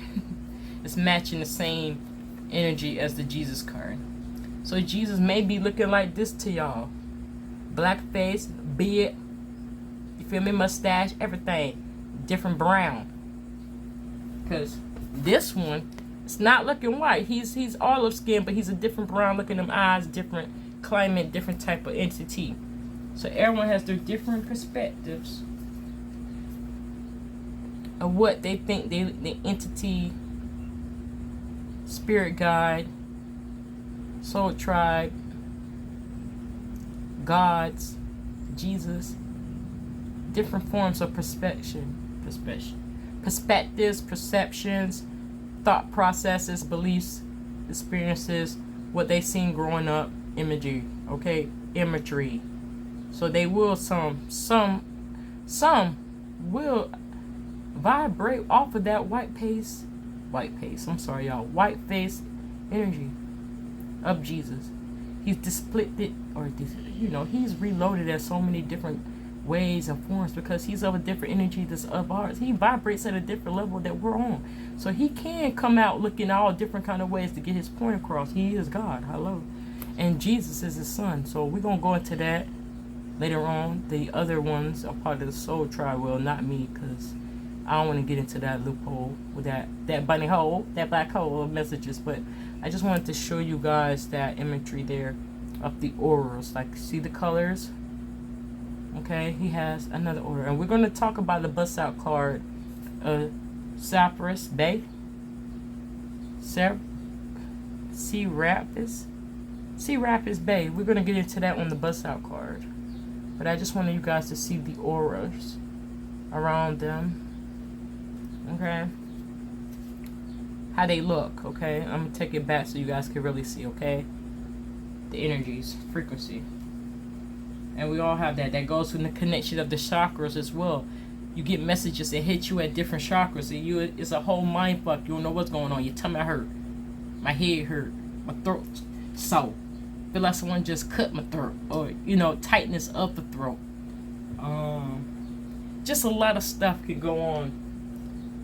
is matching the same energy as the Jesus card. So Jesus may be looking like this to y'all. Black face, beard, you feel me, mustache, everything. different brown. Because this one, it's not looking white. He's olive skin, but he's a different brown. Look at them eyes, different climate, different type of entity. So everyone has their different perspectives of what they think the entity, spirit guide, soul tribe, gods, Jesus, different forms of perspectives, perceptions, thought processes, beliefs, experiences, what they seen growing up, imagery, okay, imagery. So they will some will vibrate off of that white face energy of Jesus. He's displayed, or he's reloaded at so many different ways and forms because he's of a different energy that's of ours. He vibrates at a different level that we're on. So he can come out looking all different kind of ways to get his point across. He is God. Hello. And Jesus is his son. So we're going to go into that later on. The other ones are part of the soul tribe. Well, not me, because I don't want to get into that loophole with that bunny hole, that black hole of messages. But I just wanted to show you guys that imagery there of the auras. Like, see the colors? Okay, he has another aura. And we're going to talk about the bust out card. Cypress Bay. Serapis Bay. We're going to get into that on the bust out card. But I just wanted you guys to see the auras around them. Okay, how they look. Okay, I'm gonna take it back so you guys can really see. Okay, the energies, frequency, and we all have that. That goes with the connection of the chakras as well. You get messages that hit you at different chakras, and it's a whole mind fuck. You don't know what's going on. Your tummy hurt, my head hurt, my throat sore. Feel like someone just cut my throat, or tightness of the throat. Just a lot of stuff can go on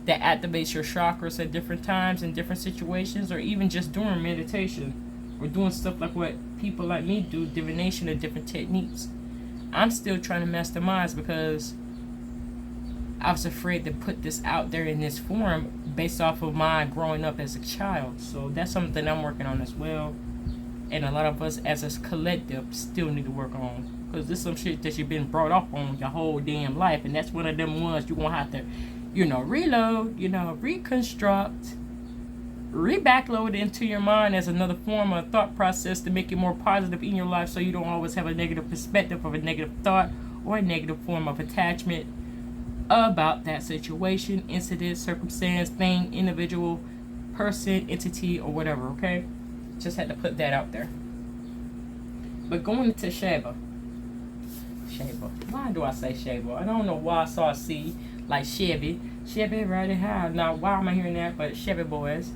that activates your chakras at different times in different situations, or even just during meditation or doing stuff like what people like me do, divination or different techniques. I'm still trying to mastermind because I was afraid to put this out there in this form based off of my growing up as a child. So that's something I'm working on as well. And a lot of us as a collective still need to work on. Because this is some shit that you've been brought up on your whole damn life. And that's one of them ones you're going to have to, reload, reconstruct, re-backload into your mind as another form of thought process to make it more positive in your life, so you don't always have a negative perspective of a negative thought or a negative form of attachment about that situation, incident, circumstance, thing, individual, person, entity, or whatever. Okay, just had to put that out there. But going into Shiva. Why do I say Shiva? I don't know why I saw a C like Chevy riding high. Now, why am I hearing that? But Chevy boys.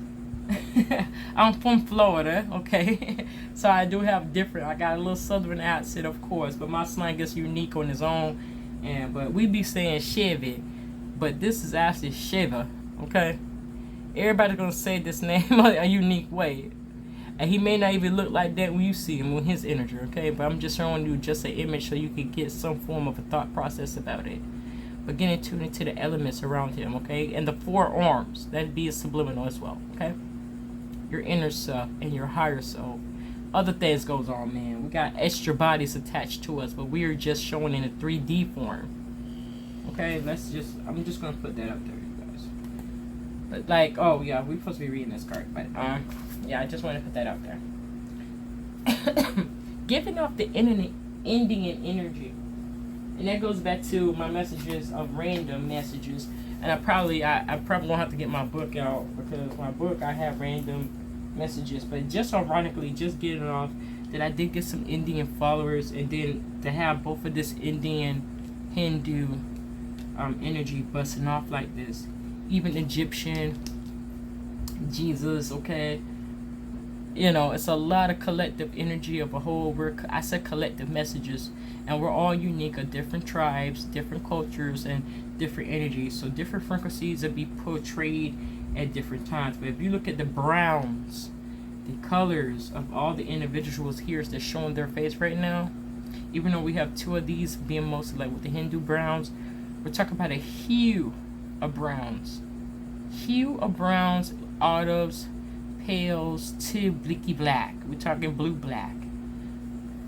I'm from Florida, okay? So I do have different. I got a little southern accent, of course, but my slang is unique on its own. But we be saying Chevy, but this is actually Shiva, okay? Everybody's gonna say this name a unique way. And he may not even look like that when you see him with his energy, okay? But I'm just showing you just an image so you can get some form of a thought process about it. But getting tuned into the elements around him, okay? And the 4 arms, that'd be a subliminal as well, okay? Your inner self and your higher self. Other things goes on, man. We got extra bodies attached to us, but we are just showing in a 3D form. Okay, I'm just gonna put that up there, you guys. But like, oh yeah, we're supposed to be reading this card, but yeah, I just want to put that out there. Giving off the ending in energy. And that goes back to my messages of random messages. And I probably gonna have to get my book out, because my book, I have random messages. But just ironically, just getting off that I did get some Indian followers, and then to have both of this Indian, Hindu energy busting off like this. Even Egyptian, Jesus, okay? It's a lot of collective energy of a whole. I said collective messages, and we're all unique of different tribes, different cultures, and different energies. So different frequencies that be portrayed at different times. But if you look at the browns, the colors of all the individuals here that's showing their face right now, even though we have 2 of these being mostly like with the Hindu browns, we're talking about a hue of browns. Hue of browns, olives, pales to bleaky black. We're talking blue black.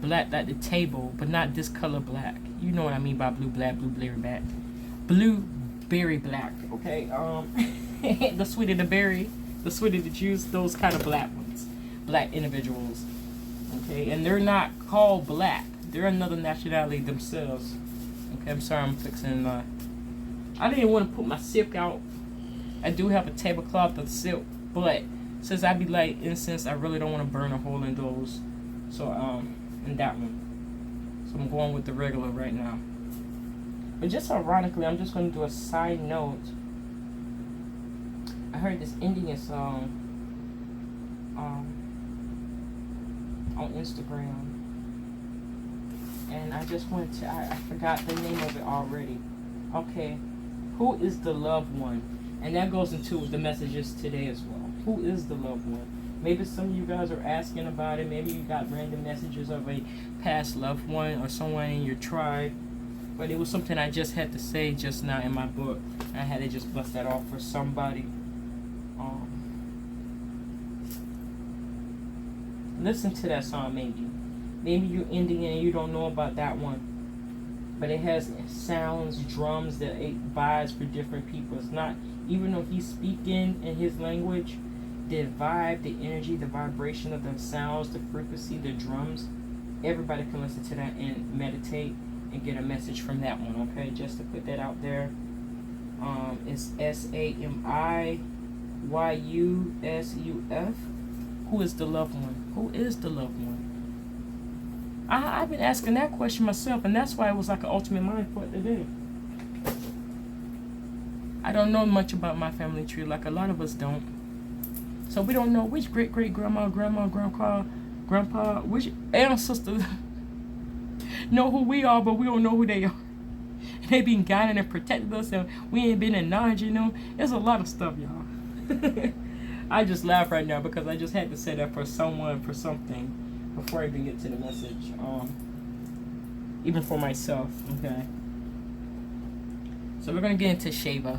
Black like the table, but not this color black. You know what I mean by blue black, blueberry black. Blueberry black, okay? The sweeter the berry, the sweeter the juice, those kind of black ones. Black individuals. Okay, and they're not called black. They're another nationality themselves. Okay, I'm sorry, I'm fixing I didn't want to put my silk out. I do have a tablecloth of silk, but since I be like incense, I really don't want to burn a hole in those. So in that one. So I'm going with the regular right now. But just ironically, I'm just going to do a side note. I heard this Indian song on Instagram, and I just went to, I forgot the name of it already. Okay, who is the loved one? And that goes into the messages today as well. Who is the loved one? Maybe some of you guys are asking about it. Maybe you got random messages of a past loved one or someone in your tribe. But it was something I just had to say just now in my book. I had to just bust that off for somebody. Listen to that song, maybe. Maybe you're Indian and you don't know about that one. But it has sounds, drums that it buys for different people. It's not, even though he's speaking in his language, the vibe, the energy, the vibration of the sounds, the frequency, the drums, everybody can listen to that and meditate and get a message from that one, okay? Just to put that out there. It's SAMIYUSUF. Who is the loved one? Who is the loved one? I've been asking that question myself, and that's why it was like an ultimate mind for today. I don't know much about my family tree, like a lot of us don't. So we don't know which great-great-grandma, grandma, grandpa, which ancestors know who we are, but we don't know who they are. And they been guiding and protecting us, and we ain't been acknowledging them. There's a lot of stuff, y'all. I just laugh right now because I just had to say that for someone, for something, before I even get to the message. Even for myself, okay? So we're going to get into Shiva.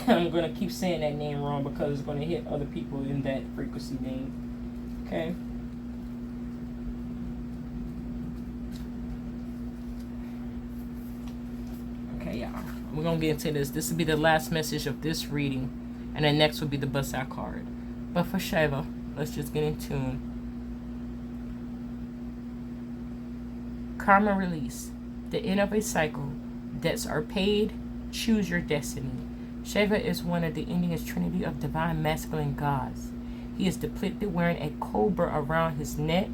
I'm going to keep saying that name wrong because it's going to hit other people in that frequency name. Okay? Okay, y'all. We're going to get into this. This will be the last message of this reading. And then next will be the bust out card. But for Shiva, let's just get in tune. Karma release. The end of a cycle. Debts are paid. Choose your destiny. Shiva is one of the Indian trinity of divine masculine gods. He is depicted wearing a cobra around his neck,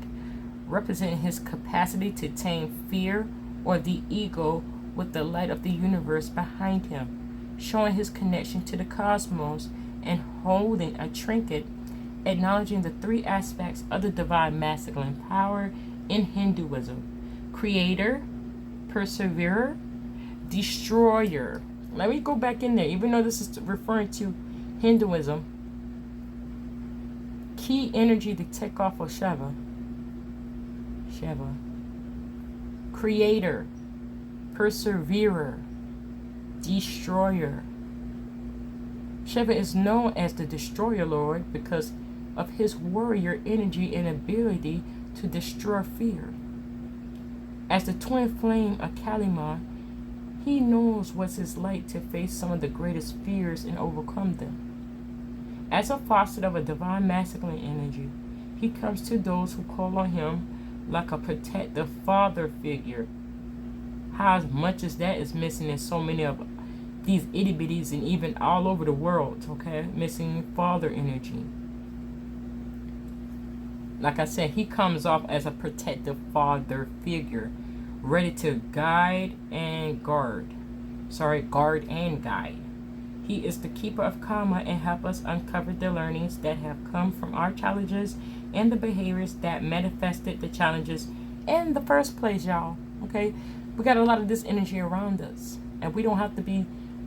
representing his capacity to tame fear or the ego with the light of the universe behind him, showing his connection to the cosmos and holding a trinket, acknowledging the three aspects of the divine masculine power in Hinduism: creator, perseverer, destroyer. Let me go back in there, even though this is referring to Hinduism. Key energy to take off of Shiva. Creator, perseverer, destroyer. Shiva is known as the Destroyer Lord because of his warrior energy and ability to destroy fear. As the twin flame of Kalima, he knows what it's like to face some of the greatest fears and overcome them. As a faucet of a divine masculine energy, he comes to those who call on him like a protective father figure. How much as that is missing in so many of these itty bitties and even all over the world, okay? Missing father energy. Like I said, he comes off as a protective father figure, ready to guide and guard. Guard and guide. He is the keeper of karma and help us uncover the learnings that have come from our challenges and the behaviors that manifested the challenges in the first place, y'all. Okay? We got a lot of this energy around us. And we don't have to be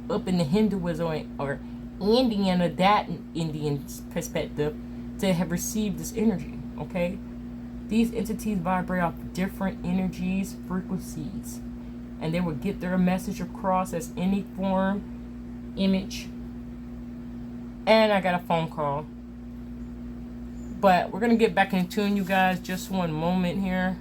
up in the Hinduism or Indian or that Indian perspective to have received this energy. Okay? These entities vibrate off different energies, frequencies. and they would get their message across as any form, image. And I got a phone call. But we're going to get back in tune, you guys. Just one moment here.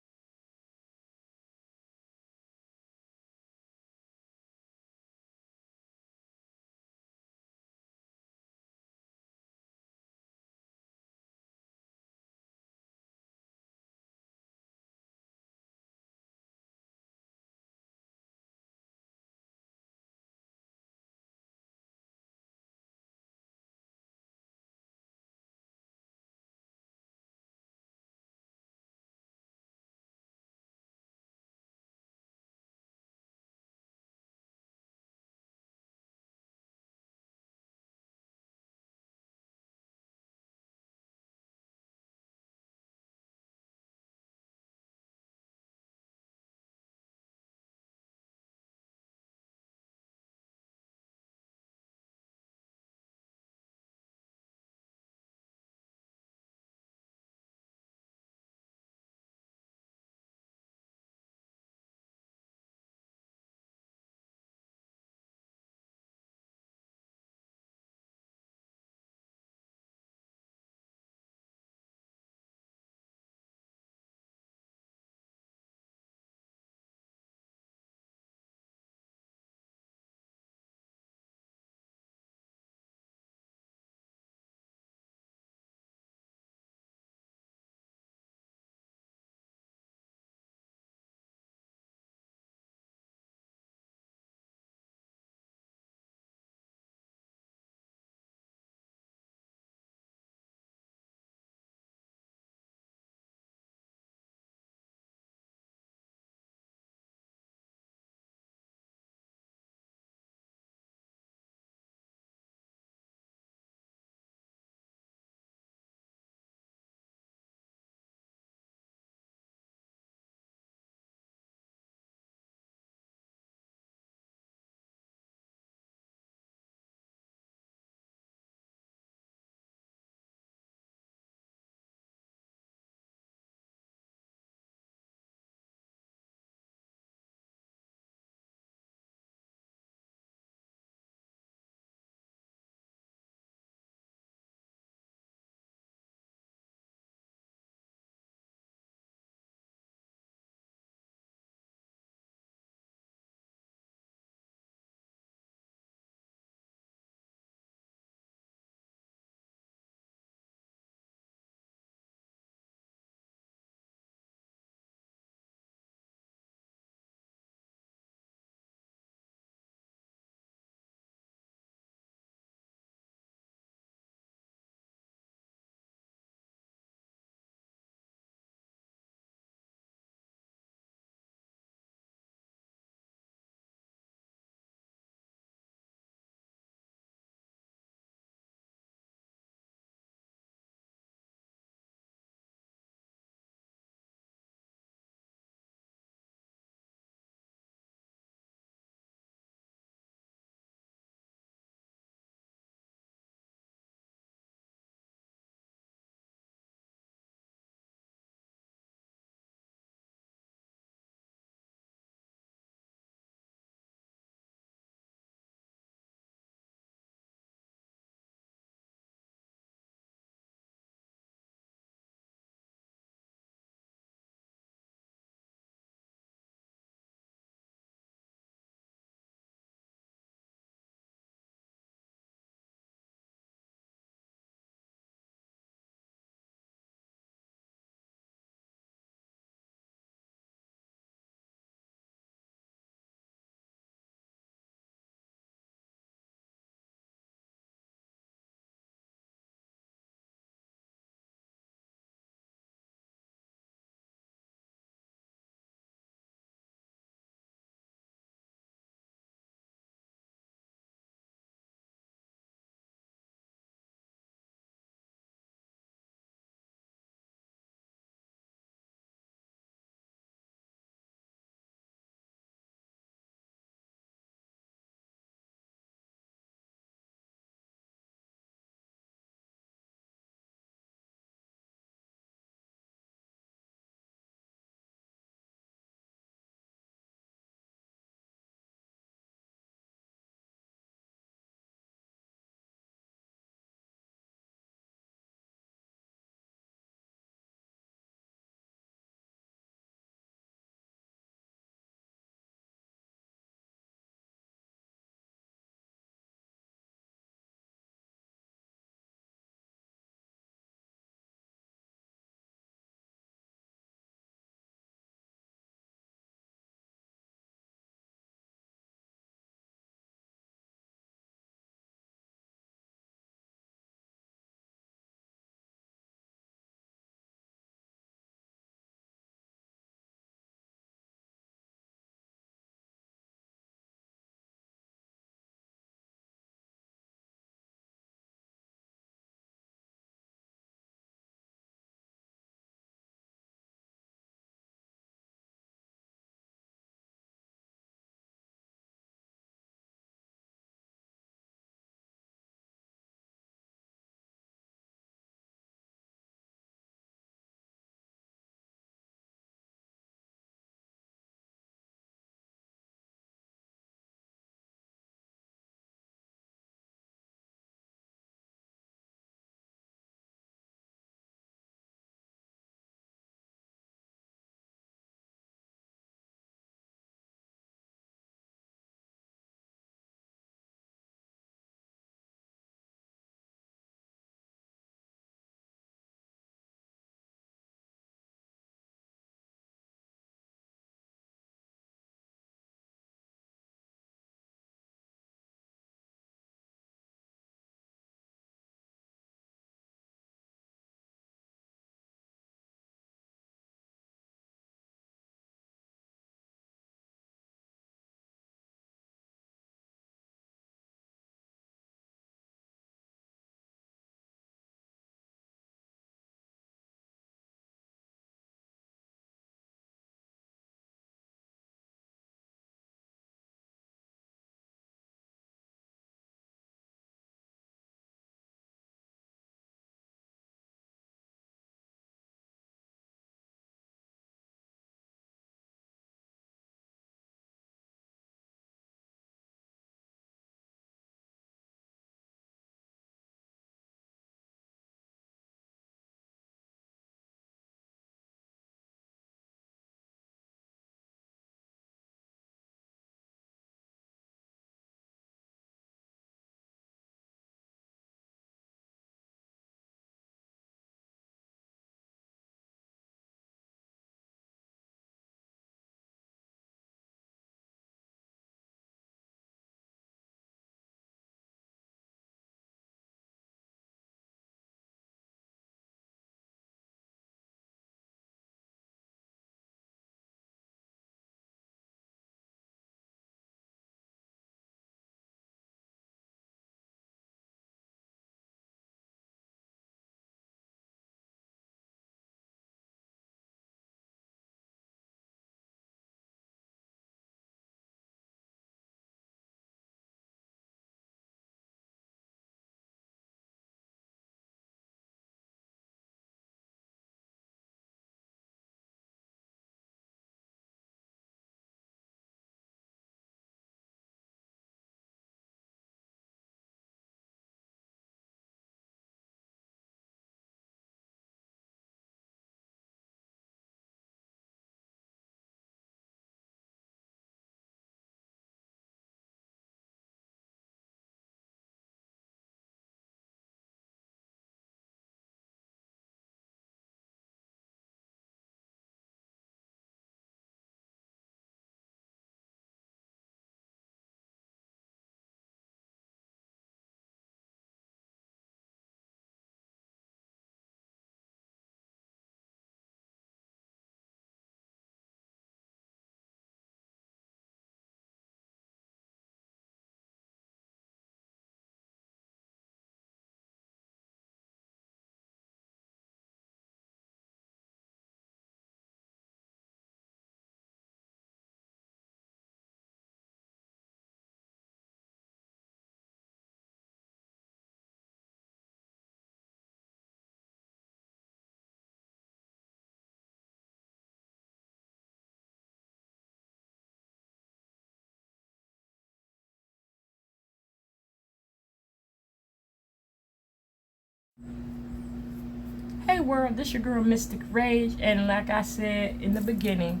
Hey world, this your girl Mystic Rage, and like I said in the beginning,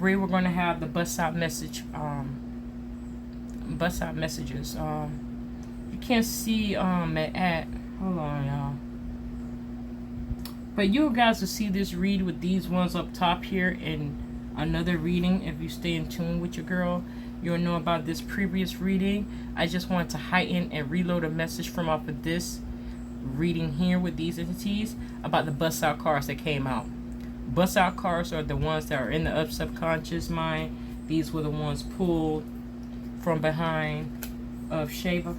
we're gonna have the bust out messages. You can't see at hold on y'all, but you guys will see this read with these ones up top here in another reading. If you stay in tune with your girl, you'll know about this previous reading. I just wanted to heighten and reload a message from off of this reading here with these entities about the bust out cards that came out. Bust out cards are the ones that are in the subconscious mind. These were the ones pulled from behind of Shiva.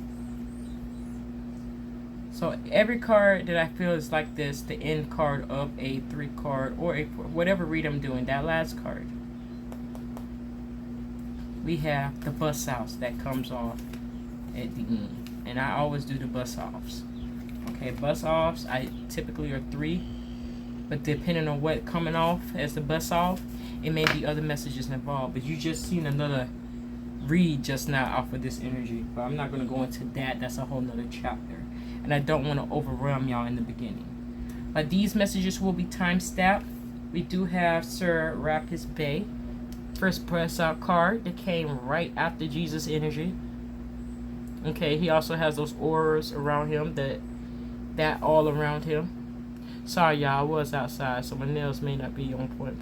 So every card that I feel is like this, the end card of a 3 card or a whatever read I'm doing, that last card, we have the bust outs that comes off at the end. And I always do the bust offs. Okay, bust offs, I typically are 3, but depending on what coming off as the bust off, it may be other messages involved. But you just seen another read just now off of this energy, but I'm not going to go into that. That's a whole nother chapter, and I don't want to overwhelm y'all in the beginning. But these messages will be time stamped. We do have Sir Rapis Bey, first bust out card that came right after Jesus energy. Okay, he also has those auras around him that all around him. Sorry y'all, I was outside, so my nails may not be on point.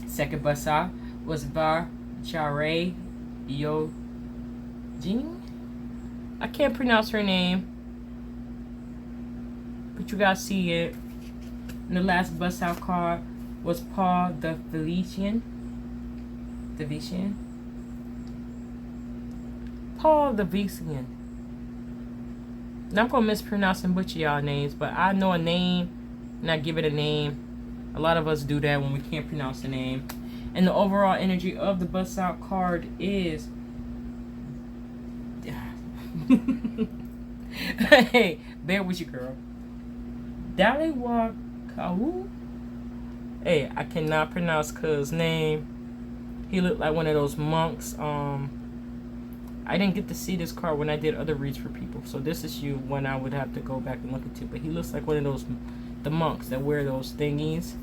Second bust out was Bar Jare Yo Jing. I can't pronounce her name, but you guys see it. And the last bust out card was Paul the Felician. Paul the Vesian. And I'm gonna mispronounce and butcher y'all names, but I know a name and I give it a name. A lot of us do that when we can't pronounce the name. And the overall energy of the bust out card is hey, bear with you, girl. Daliwa Kawu. Hey, I cannot pronounce cuz name. He looked like one of those monks. I didn't get to see this card when I did other reads for people, so this is you when I would have to go back and look into. But he looks like one of those, the monks that wear those thingies.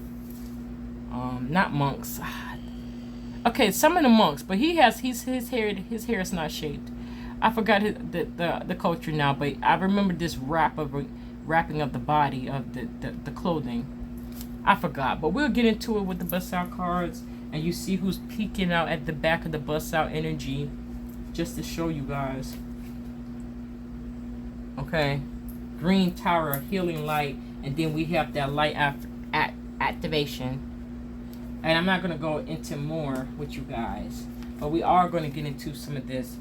Not monks. Okay, some of the monks, but he has his hair is not shaped. I forgot the culture now, but I remember this wrapping of the body of the clothing. I forgot, but we'll get into it with the bust out cards, and you see who's peeking out at the back of the bust out energy. Just to show you guys. Okay. Green Tower, healing light. And then we have that light activation. And I'm not going to go into more with you guys. But we are going to get into some of this.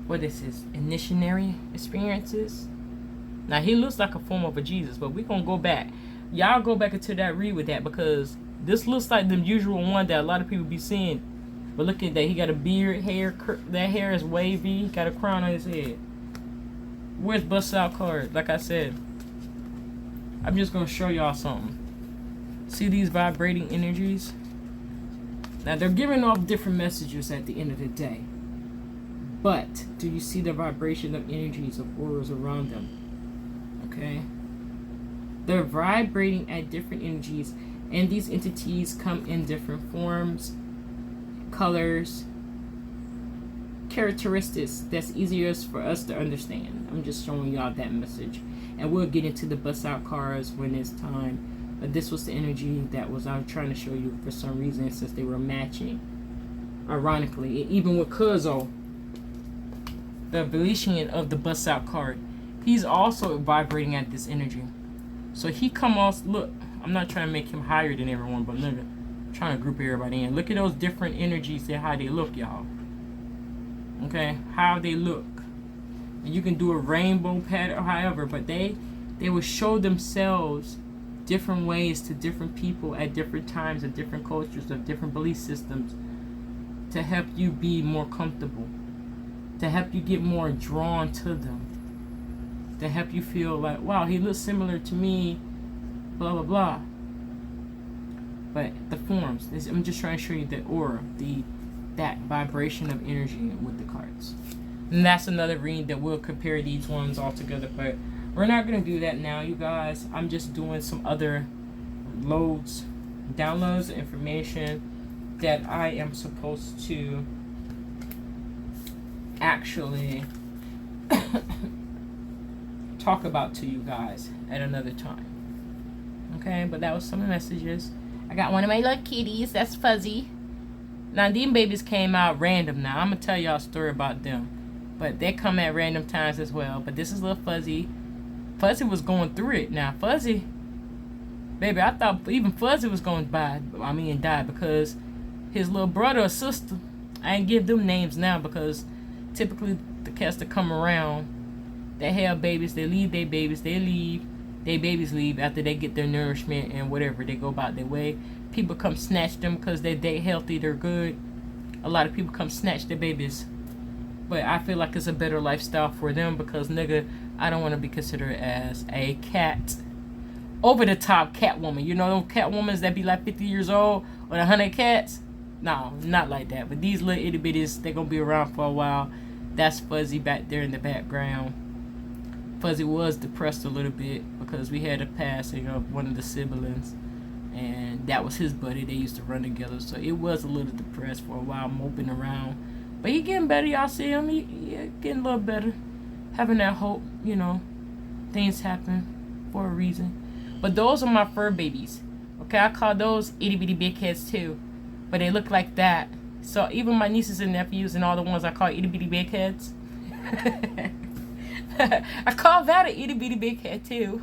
What is this? Initiatory experiences. Now, he looks like a form of a Jesus. But we're going to go back. Y'all go back into that read with that. Because this looks like the usual one that a lot of people be seeing. But look at that. He got a beard, hair. That hair is wavy. He got a crown on his head. Where's bust out card? Like I said, I'm just going to show y'all something. See these vibrating energies? Now, they're giving off different messages at the end of the day. But, do you see the vibration of energies, of auras around them? Okay? They're vibrating at different energies. And these entities come in different forms, colors, characteristics that's easier for us to understand. I'm just showing y'all that message, and we'll get into the bust out cards when it's time. But this was the energy that was I'm trying to show you for some reason, since they were matching. Ironically, even with Kuzo, the Felician of the bust out card, he's also vibrating at this energy. So he come off. Look, I'm not trying to make him higher than everyone, but look. Trying to group everybody in. Look at those different energies and how they look, y'all. Okay, how they look. And you can do a rainbow pattern, however, but they will show themselves different ways to different people at different times, of different cultures, of different belief systems, to help you be more comfortable, to help you get more drawn to them, to help you feel like, wow, he looks similar to me, blah blah blah. But the forms, I'm just trying to show you the aura, that vibration of energy with the cards. And that's another read that will compare these ones all together. But we're not going to do that now, you guys. I'm just doing some other downloads of information that I am supposed to actually talk about to you guys at another time. Okay, but that was some of the messages. I got one of my little kitties. That's Fuzzy. Now, these babies came out random now. I'm going to tell y'all a story about them. But they come at random times as well. But this is little Fuzzy. Fuzzy was going through it. Now, Fuzzy, baby, I thought even Fuzzy was going to die because his little brother or sister, I ain't give them names now because typically the cats that come around, they have babies, they leave their babies, they babies leave after they get their nourishment and whatever, they go about their way. People come snatch them because they healthy, they're good. A lot of people come snatch their babies. But I feel like it's a better lifestyle for them because, nigga, I don't want to be considered as a cat. Over the top cat woman. You know those cat women that be like 50 years old with 100 cats? No, not like that. But these little itty bitties, they're going to be around for a while. That's Fuzzy back there in the background. Fuzzy was depressed a little bit because we had a passing of one of the siblings. And that was his buddy. They used to run together. So it was a little depressed for a while, moping around. But he getting better. Y'all see him? He getting a little better. Having that hope, you know. Things happen for a reason. But those are my fur babies. Okay, I call those itty bitty big heads too. But they look like that. So even my nieces and nephews and all the ones I call itty bitty big heads. I call that an itty bitty big head too.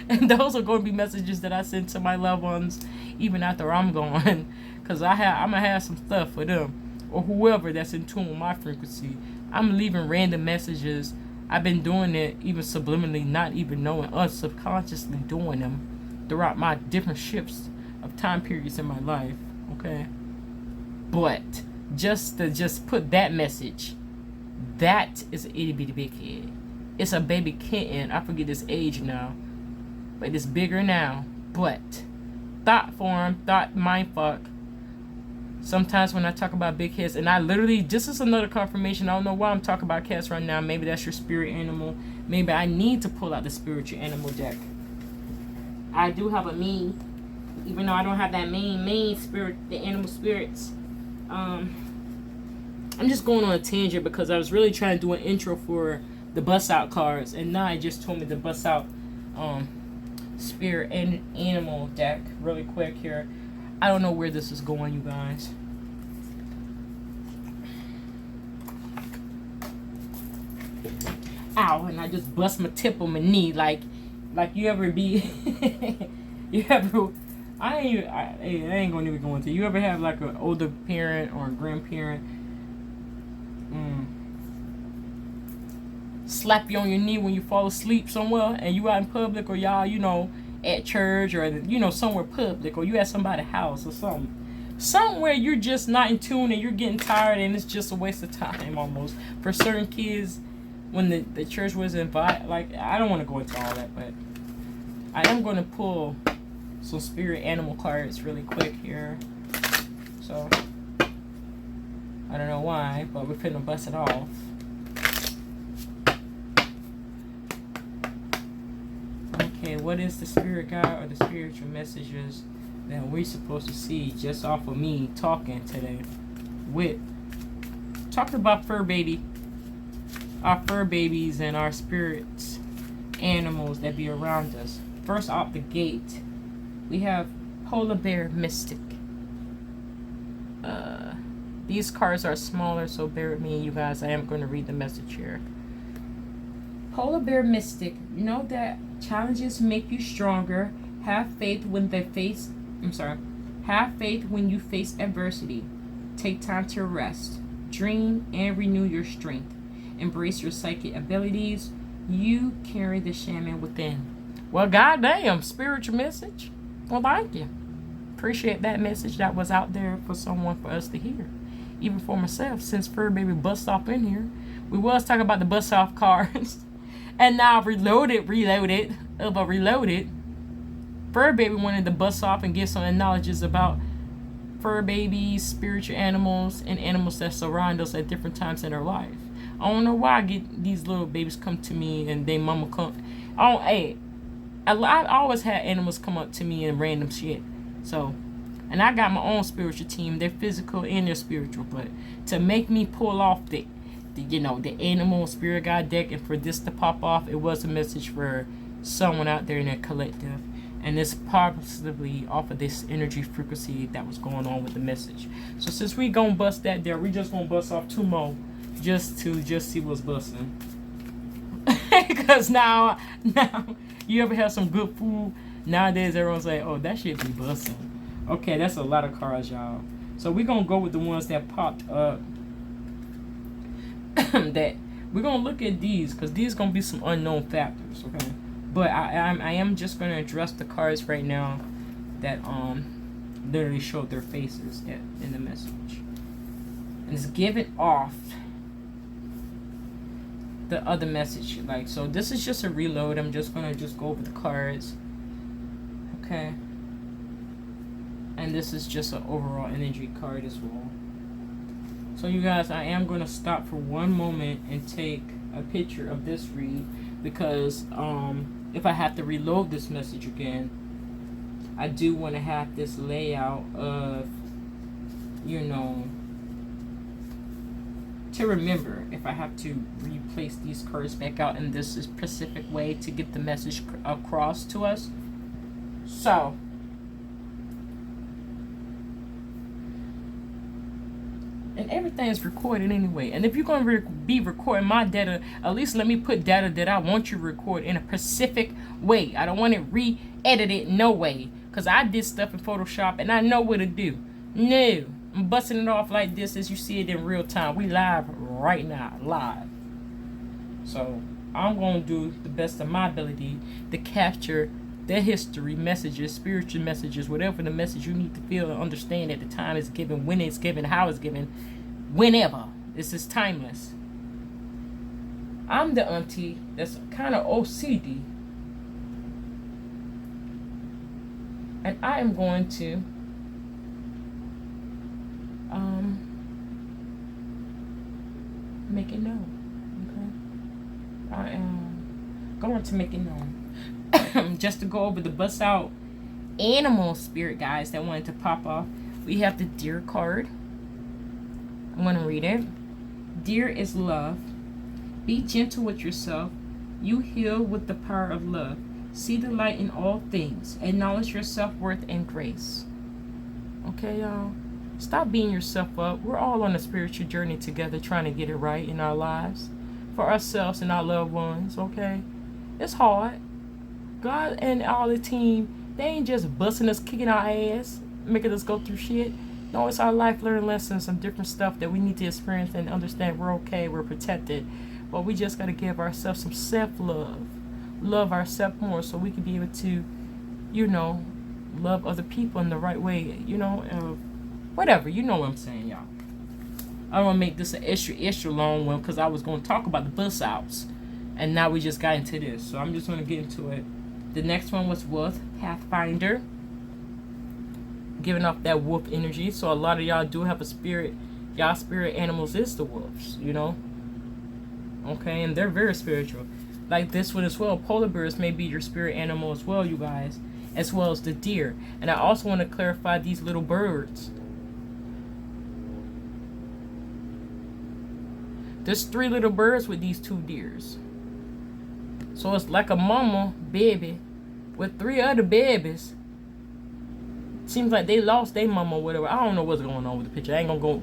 And those are going to be messages that I send to my loved ones even after I'm gone. Because I'm going to have some stuff for them. Or whoever that's in tune with my frequency. I'm leaving random messages. I've been doing it even subliminally, not even knowing us, subconsciously doing them throughout my different shifts of time periods in my life. Okay? But just to put that message, that is an itty bitty big head. It's a baby kitten. I forget its age now. But it's bigger now. But thought form, thought mindfuck. Sometimes when I talk about big heads, and I literally, this is another confirmation. I don't know why I'm talking about cats right now. Maybe that's your spirit animal. Maybe I need to pull out the spiritual animal deck. I do have a mean, even though I don't have that main spirit, the animal spirits. I'm just going on a tangent because I was really trying to do an intro for the bust out cards, and now I just told me to bust out spirit and animal deck really quick here. I don't know where this is going, you guys. Ow, and I just bust my tip on my knee like you ever be I ain't gonna even go into. You ever have like an older parent or a grandparent slap you on your knee when you fall asleep somewhere and you out in public, or y'all, you know, at church, or, you know, somewhere public, or you at somebody's house or somewhere you're just not in tune and you're getting tired and it's just a waste of time almost for certain kids when the church was invited. Like, I don't want to go into all that, but I am going to pull some spirit animal cards really quick here. So I don't know why, but we're finna bust it off. Okay, what is the spirit guide or the spiritual messages that we're supposed to see just off of me talking today? Talking about fur baby, our fur babies and our spirits, animals that be around us. First off the gate, we have Polar Bear Mystic. These cards are smaller, so bear with me, you guys. I am going to read the message here. Polar Bear Mystic, know that challenges make you stronger. Have faith when you face adversity. Take time to rest, dream, and renew your strength. Embrace your psychic abilities. You carry the shaman within. Well, goddamn, spiritual message. Well, thank you. Appreciate that message that was out there for someone, for us to hear. Even for myself, since Fur Baby bust off in here. We was talking about the bust off cards. And now reloaded. Fur Baby wanted to bust off and give some knowledges about fur babies, spiritual animals, and animals that surround us at different times in our life. I don't know why I get these little babies come to me and they mama come. I always had animals come up to me and random shit. So, and I got my own spiritual team. They're physical and they're spiritual. But to make me pull off the animal spirit guide deck and for this to pop off, it was a message for someone out there in that collective. And it's possibly off of this energy frequency that was going on with the message. So since we gonna bust that there, we just gonna bust off 2 more just to see what's busting. Because now you ever have some good food? Nowadays everyone's like, oh, that shit be busting. Okay, that's a lot of cards, y'all. So we're gonna go with the ones that popped up. That we're gonna look at these because these gonna be some unknown factors, okay? But I am just gonna address the cards right now that literally showed their faces in the message, and it's giving off the other message. Like, so this is just a reload. I'm just gonna go over the cards, okay? And this is just an overall energy card as well. So you guys, I am going to stop for one moment and take a picture of this read because if I have to reload this message again, I do want to have this layout of, you know, to remember if I have to replace these cards back out in this specific way to get the message across to us. So and everything is recorded anyway. And if you're going to be recording my data, at least let me put data that I want you to record in a specific way. I don't want it re-edited no way. Because I did stuff in Photoshop and I know what to do. No. I'm busting it off like this as you see it in real time. We live right now. Live. So I'm going to do the best of my ability to capture the history, messages, spiritual messages, whatever the message you need to feel and understand at the time it's given, when it's given, how it's given, whenever. This is timeless. I'm the auntie that's kind of OCD. And I am going to make it known. Okay? I am going to make it known. Just to go over the bust out animal spirit guys that wanted to pop off, we have the deer card. I'm going to read it. Deer is love. Be gentle with yourself. You heal with the power of love. See the light in all things. Acknowledge your self-worth and grace. Okay, y'all? Stop beating yourself up. We're all on a spiritual journey together trying to get it right in our lives. For ourselves and our loved ones, okay? It's hard. God and all the team, they ain't just busting us, kicking our ass, making us go through shit. No, it's our life learning lessons, some different stuff that we need to experience and understand we're okay, we're protected. But we just got to give ourselves some self-love. Love ourselves more so we can be able to, you know, love other people in the right way. You know, whatever. You know what I'm saying, y'all. I don't want to make this an extra long one because I was going to talk about the bust outs. And now we just got into this. So I'm just going to get into it. The next one was Wolf Pathfinder. Giving off that wolf energy. So a lot of y'all do have a spirit. Y'all spirit animals is the wolves, you know. Okay, and they're very spiritual. Like this one as well. Polar bears may be your spirit animal as well, you guys. As well as the deer. And I also want to clarify these little birds. There's 3 little birds with these 2 deers. So it's like a mama baby with 3 other babies. Seems like they lost their mama or whatever. I don't know what's going on with the picture. I ain't gonna go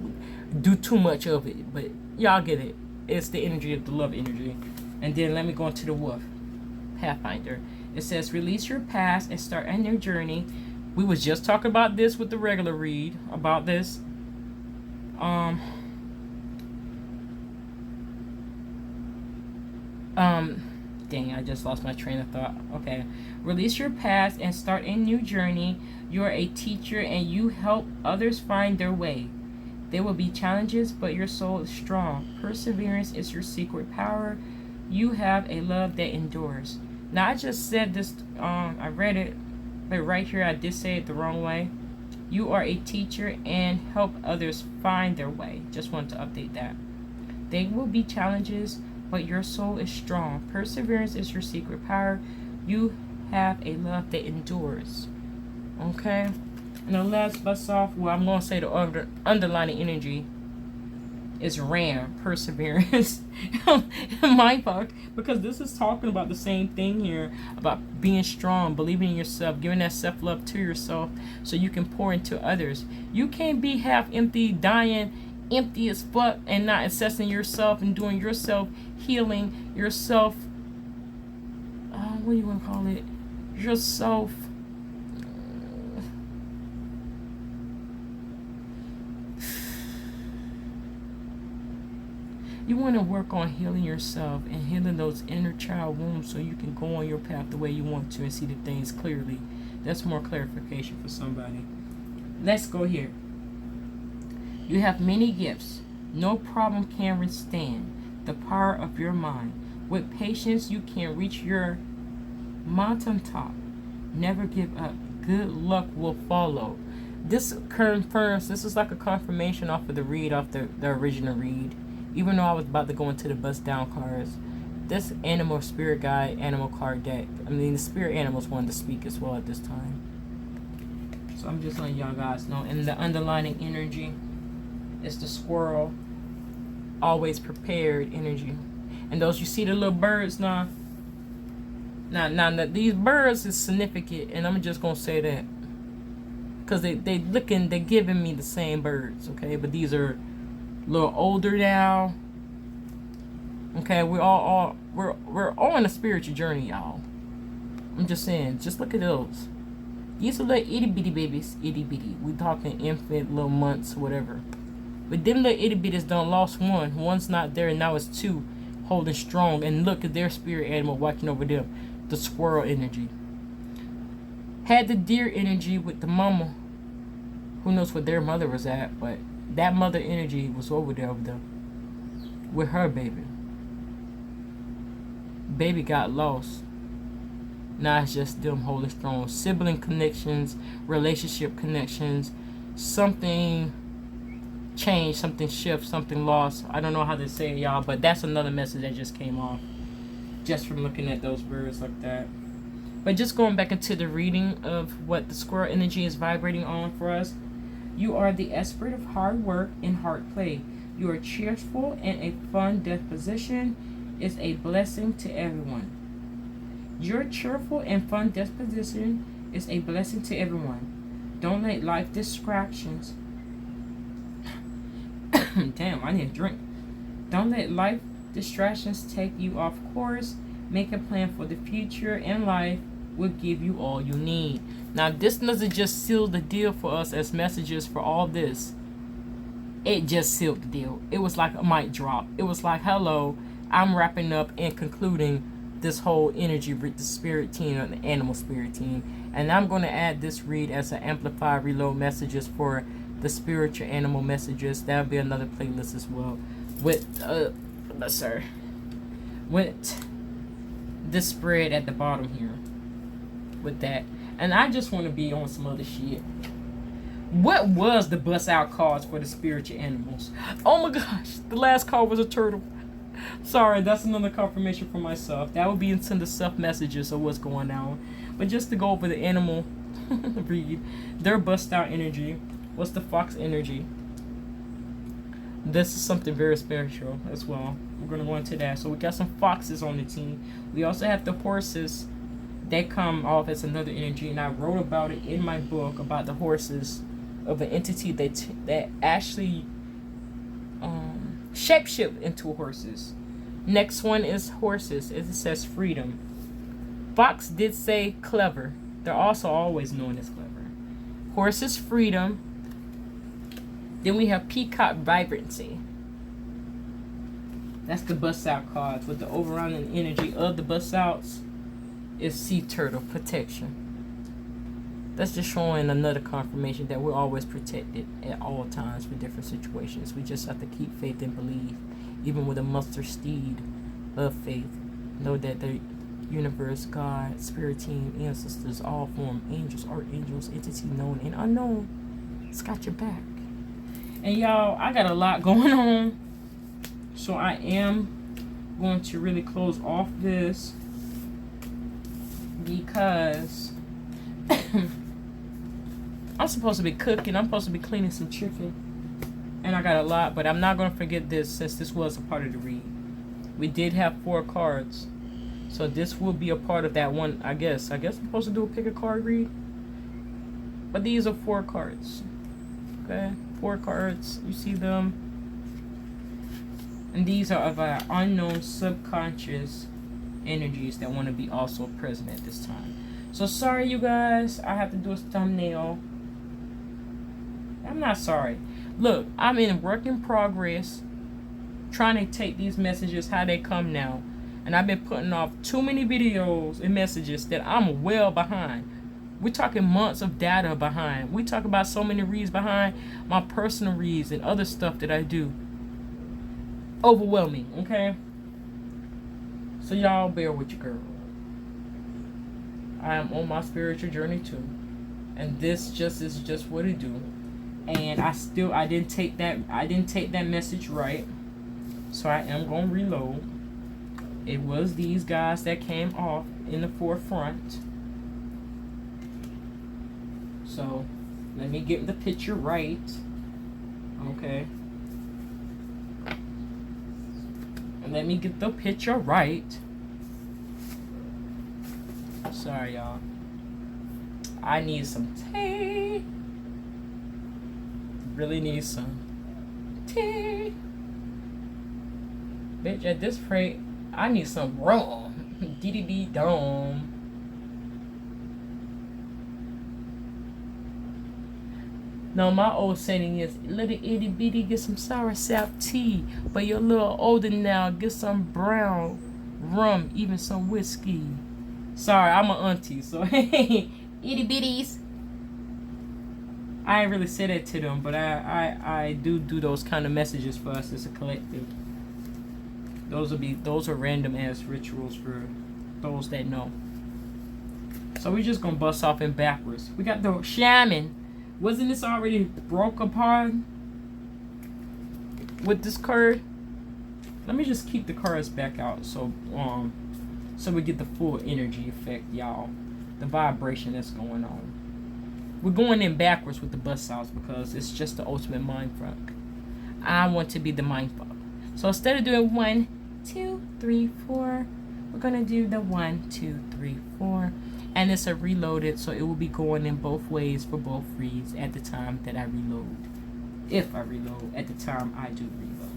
do too much of it, but y'all get it. It's the energy of the love energy. And then let me go into the wolf Pathfinder. It says release your past and start a new journey. We was just talking about this with the regular read about this. Dang, I just lost my train of thought. Okay. Release your past and start a new journey. You're a teacher and you help others find their way. There will be challenges, but your soul is strong. Perseverance is your secret power. You have a love that endures. Now, I just said this, I read it, but right here I did say it the wrong way. You are a teacher and help others find their way. Just wanted to update that. There will be challenges, but your soul is strong. Perseverance is your secret power. You have a love that endures. Okay? And the last bust off, well, I'm going to say the underlying energy is RAM, perseverance. My fuck, because this is talking about the same thing here, about being strong, believing in yourself, giving that self-love to yourself so you can pour into others. You can't be half empty, dying, empty as fuck, and not assessing yourself and doing yourself healing, yourself, what do you want to call it? Yourself. You want to work on healing yourself and healing those inner child wounds so you can go on your path the way you want to and see the things clearly. That's more clarification for somebody. Let's go here. You have many gifts. No problem can withstand the power of your mind. With patience, you can reach your mountaintop. Never give up. Good luck will follow. This confirms, this is like a confirmation off of the read, off the original read. Even though I was about to go into the bust down cards, this animal spirit guide animal card deck, I mean the spirit animals wanted to speak as well at this time. So I'm just letting y'all guys know. And the underlying energy is the squirrel, always prepared energy. And those, you see the little birds now. Now these birds is significant, and I'm just gonna say that because they giving me the same birds, okay? But these are a little older now. Okay, we're all on a spiritual journey, y'all. I'm just saying, just look at those. These are little itty bitty babies, itty bitty. We talking infant, little months, whatever. But them little itty bitties done lost one. One's not there, and now it's two holding strong. And look at their spirit animal watching over them. The squirrel energy. Had the deer energy with the mama. Who knows where their mother was at, but that mother energy was over there with her baby. Baby got lost. Now it's just them holding strong. Sibling connections, relationship connections, something changed, something shift, something lost. I don't know how to say it, y'all, but that's another message that just came off just from looking at those birds like that. But just going back into the reading of what the squirrel energy is vibrating on for us. You are the expert of hard work and hard play. You are cheerful and a fun disposition is a blessing to everyone. Your cheerful and fun disposition is a blessing to everyone. Don't let life distractions. Damn, I need a drink. Don't let life distractions take you off course. Make a plan for the future, and life will give you all you need. Now, this doesn't just seal the deal for us as messages for all this. It just sealed the deal. It was like a mic drop. It was like, hello, I'm wrapping up and concluding this whole energy with the spirit team and the animal spirit team. And I'm going to add this read as an amplified reload messages for the spiritual animal messages. That'll be another playlist as well. With, with this spread at the bottom here. With that. And I just want to be on some other shit. What was the bust out cards for the spiritual animals? Oh my gosh, the last card was a turtle. Sorry, that's another confirmation for myself. That would be into the self messages of what's going on. But just to go over the animal read, their bust out energy. What's the fox energy? This is something very spiritual as well. We're going to go into that. So we got some foxes on the team. We also have the horses. They come off as another energy, and I wrote about it in my book about the horses of an entity that actually shapeshift into horses. Next one is horses. It says freedom. Fox did say clever. They're also always known as clever. Horses, freedom. Then we have peacock, vibrancy. That's the bust out cards. With the overriding energy of the bust outs is sea turtle, protection. That's just showing another confirmation that we're always protected at all times for different situations. We just have to keep faith and believe, even with a mustard seed of faith. Know that the universe, God, spirit team, ancestors, all form angels, archangels, entity known and unknown. It's got your back. And y'all, I got a lot going on. So I am going to really close off this because I'm supposed to be cooking. I'm supposed to be cleaning some chicken. And I got a lot, but I'm not going to forget this since this was a part of the read. We did have 4 cards. So this will be a part of that one, I guess. I guess I'm supposed to do a pick a card read. But these are 4 cards. Okay? 4 cards. You see them? And these are of our unknown subconscious energies that want to be also present at this time. So sorry, you guys. I have to do a thumbnail. I'm not sorry. Look, I'm in work in progress, trying to take these messages how they come now. And I've been putting off too many videos and messages that I'm well behind. We're talking months of data behind. We talk about so many reads behind my personal reads and other stuff that I do. Overwhelming, okay? So y'all bear with your girl. I am on my spiritual journey too. And this is just what it do. And I didn't take that message right. So I am going to reload. It was these guys that came off in the forefront. So let me get the picture right. Okay. And let me get the picture right. Sorry, y'all. I need some tea. Really need some tea. Bitch, at this rate, I need some rum. DDB dome. No, my old saying is, little itty bitty, get some sour sap tea. But you're a little older now, get some brown rum, even some whiskey. Sorry, I'm an auntie, so hey, itty bitties. I ain't really say that to them, but I do those kind of messages for us as a collective. Those are random ass rituals for those that know. So we're just gonna bust off in backwards. We got the shaman. Wasn't this already broke apart with this card? Let me just keep the cards back out so we get the full energy effect, y'all. The vibration that's going on. We're going in backwards with the bust outs because it's just the ultimate mindfuck. I want to be the mindfuck. So instead of doing 1, 2, 3, 4, we're gonna do the 1, 2, 3, 4. And it's a reloaded, so it will be going in both ways for both reads at the time that I reload. If I reload, at the time I do reload.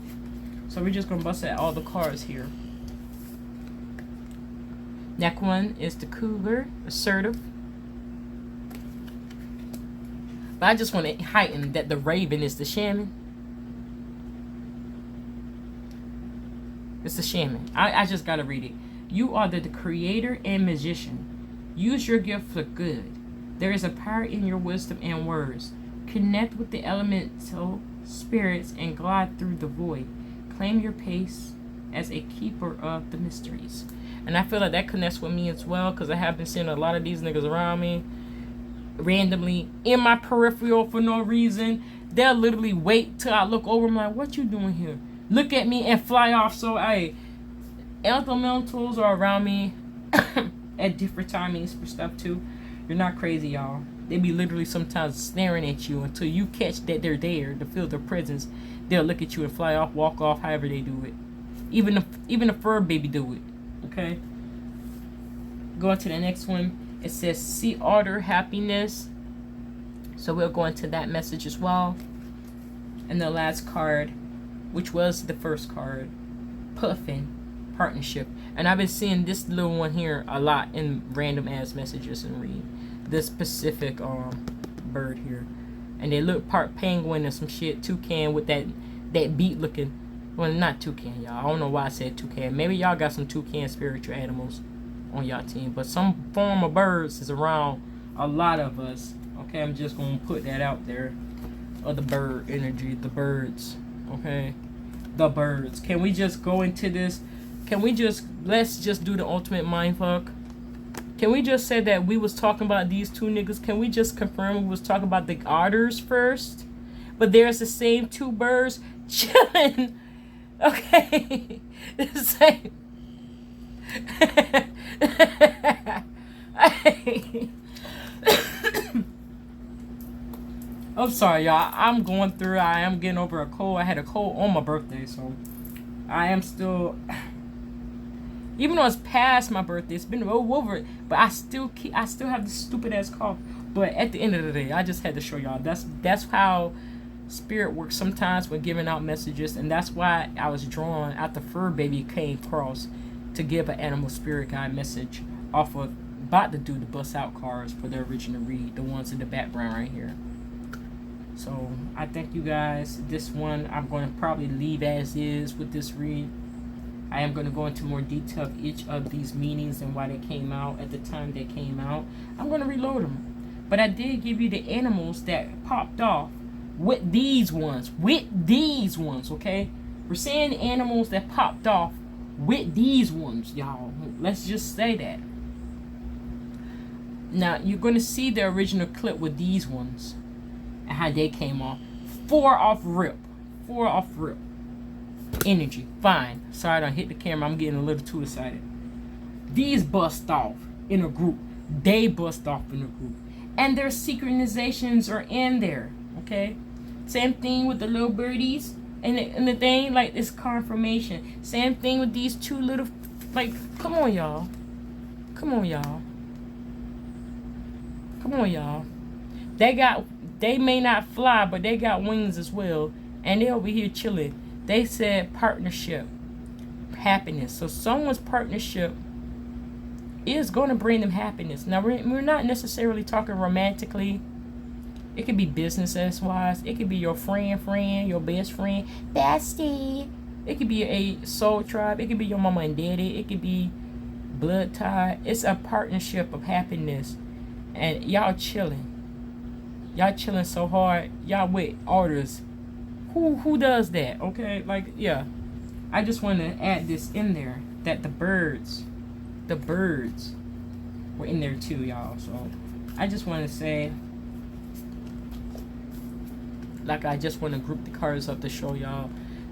So we're just going to bust out all the cards here. Next one is the Cougar, assertive. But I just want to heighten that the Raven is the shaman. It's the shaman. I just got to read it. You are the creator and magician. Use your gift for good. There is a power in your wisdom and words. Connect with the elemental spirits and glide through the void. Claim your pace as a keeper of the mysteries. And I feel like that connects with me as well, because I have been seeing a lot of these niggas around me randomly in my peripheral for no reason. They'll literally wait till I look over. I'm like, what you doing here? Look at me and fly off. So elementals are around me at different timings for stuff too. You're not crazy, y'all. They be literally sometimes staring at you until you catch that they're there to feel their presence. They'll look at you and fly off, walk off, however they do it. Even a fur baby do it. Okay. Going to the next one. It says sea otter happiness. So we'll go into that message as well. And the last card, which was the first card, puffin. Partnership. And I've been seeing this little one here a lot in random ass messages and read this specific bird here, and they look part penguin and some shit, toucan with that beat looking, well, not toucan, y'all. I don't know why I said toucan. Maybe y'all got some toucan spiritual animals on y'all team, but some form of birds is around a lot of us. Okay, I'm just gonna put that out there. Of the bird energy, the birds. Okay, the birds. Can we just go into this? Let's just do the ultimate mindfuck. Can we just say that we was talking about these two niggas? Can we just confirm we was talking about the otters first? But there's the same two birds chilling Okay. Same. I'm sorry, y'all. I'm going through. I am getting over a cold. I had a cold on my birthday, so I am still. Even though it's past my birthday, it's been over it, but I still have this stupid ass cough. But at the end of the day, I just had to show y'all. That's how spirit works sometimes when giving out messages, and that's why I was drawn after Fur Baby came across to give an animal spirit guide message off of about to do the bust out cards for the original read, the ones in the background right here. So I thank you guys. This one I'm going to probably leave as is with this read. I am going to go into more detail of each of these meanings and why they came out at the time they came out. I'm going to reload them. But I did give you the animals that popped off with these ones. Okay? We're saying the animals that popped off with these ones, y'all. Let's just say that. Now, you're going to see the original clip with these ones and how they came off. 4 off rip. Energy. Fine. Sorry I don't hit the camera. I'm getting a little too excited. These bust off in a group. They bust off in a group. And their synchronizations are in there. Okay? Same thing with the little birdies. And the thing, like, it's confirmation. Same thing with these 2 little, like, come on, y'all. They may not fly, but they got wings as well. And they over here chilling. They said partnership, happiness. So someone's partnership is going to bring them happiness. Now, we're not necessarily talking romantically. It could be business-wise. It could be your friend, your best friend, bestie. It could be a soul tribe. It could be your mama and daddy. It could be blood tie. It's a partnership of happiness. And y'all chilling. Y'all chilling so hard. Y'all with orders. Who does that? Okay, like, yeah. I just want to add this in there. That the birds were in there too, y'all. So I just want to say, like, I just want to group the cards up to show y'all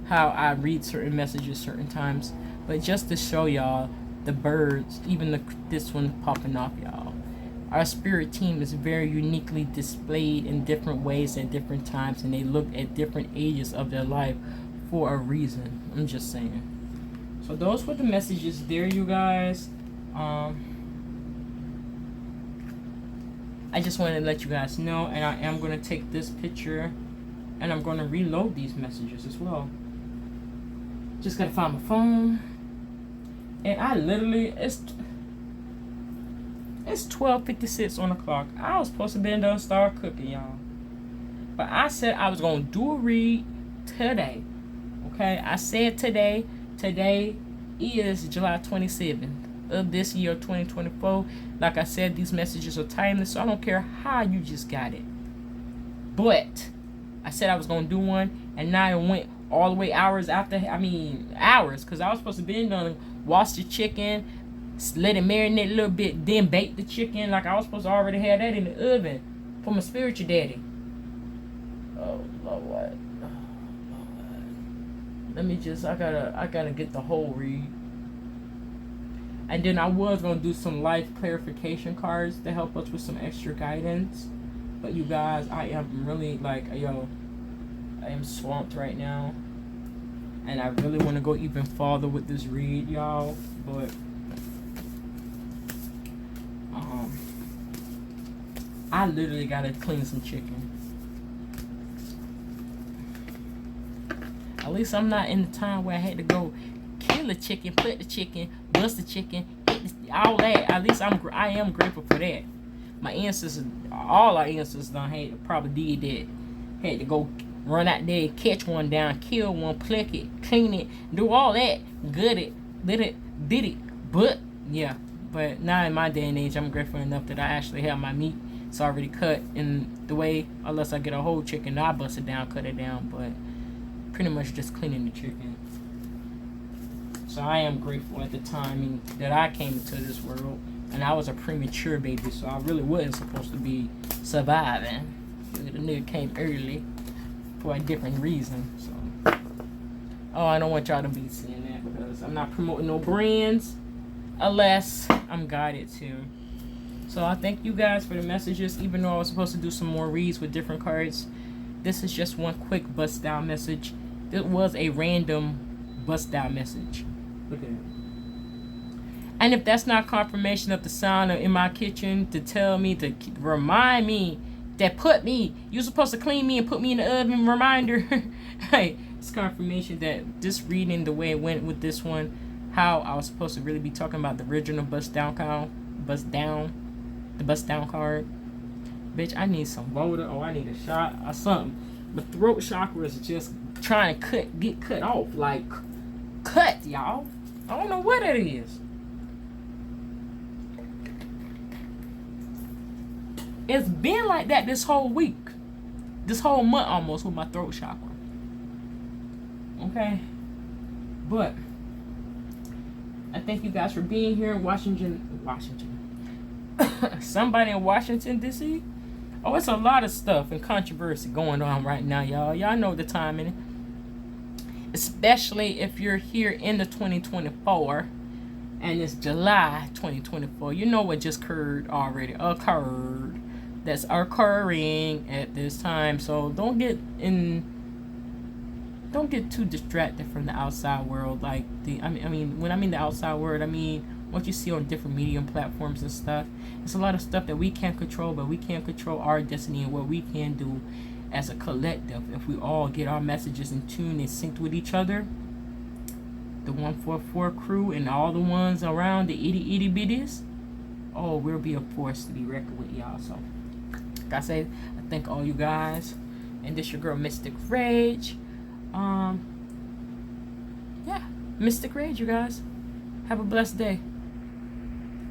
how I read certain messages certain times. But just to show y'all the birds, even this one popping off, y'all. Our spirit team is very uniquely displayed in different ways at different times, and they look at different ages of their life for a reason. I'm just saying. So those were the messages there, you guys. I just wanted to let you guys know, and I am going to take this picture and I'm going to reload these messages as well. Just got to find my phone. And I literally, it's 12:56 on the clock. I was supposed to be done start cooking, y'all. But I said I was going to do a read today. Okay? I said today. Today is July 27th of this year, 2024. Like I said, these messages are timeless, so I don't care how you just got it. But I said I was going to do one, and now it went all the way hours, because I was supposed to be done, wash the chicken, let it marinate a little bit, then bake the chicken. Like, I was supposed to already have that in the oven for my spiritual daddy. Oh Lord. Let me just, I gotta get the whole read. And then I was gonna do some life clarification cards to help us with some extra guidance. But you guys, I am really like, I am swamped right now. And I really want to go even farther with this read, y'all. But I literally gotta clean some chicken. At least I'm not in the time where I had to go kill the chicken, put the chicken, bust the chicken, all that. At least I am grateful for that. My ancestors, all our ancestors probably did that. Had to go run out there, catch one down, kill one, pluck it, clean it, do all that, gut it, did it. But yeah, but now in my day and age, I'm grateful enough that I actually have my meat. It's already cut in the way, unless I get a whole chicken, I bust it down, cut it down, but pretty much just cleaning the chicken. So I am grateful at the timing that I came into this world, and I was a premature baby, so I really wasn't supposed to be surviving. The nigga came early for a different reason. So Oh, I don't want y'all to be seeing that because I'm not promoting no brands unless I'm guided to. So I thank you guys for the messages, even though I was supposed to do some more reads with different cards. This is just one quick bust down message. It was a random bust down message. Look at it. And if that's not confirmation of the sound in my kitchen to tell me, to remind me that you're supposed to clean me and put me in the oven, reminder. Hey, it's confirmation that this reading, the way it went with this one, how I was supposed to really be talking about the original the bust down card. Bitch, I need some water. Oh, I need a shot or something. My throat chakra is just trying to get cut off. Like, cut, y'all. I don't know what it is. It's been like that this whole week. This whole month almost with my throat chakra. Okay? But I thank you guys for being here in Washington. Somebody in Washington, D.C.? Oh, it's a lot of stuff and controversy going on right now, y'all. Y'all know the timing. Especially if you're here in the 2024 and it's July 2024. You know what just occurred. That's occurring at this time. So don't get too distracted from the outside world. Like I mean, when I mean the outside world, I mean what you see on different medium platforms and stuff. It's a lot of stuff that we can't control, but we can't control our destiny and what we can do as a collective. If we all get our messages in tune and synced with each other, the 144 crew and all the ones around the itty bitties, oh, we'll be a force to be reckoned with, y'all. So like I say, I thank all you guys, and this your girl Mystic Rage. Yeah, Mystic Rage, you guys. Have a blessed day.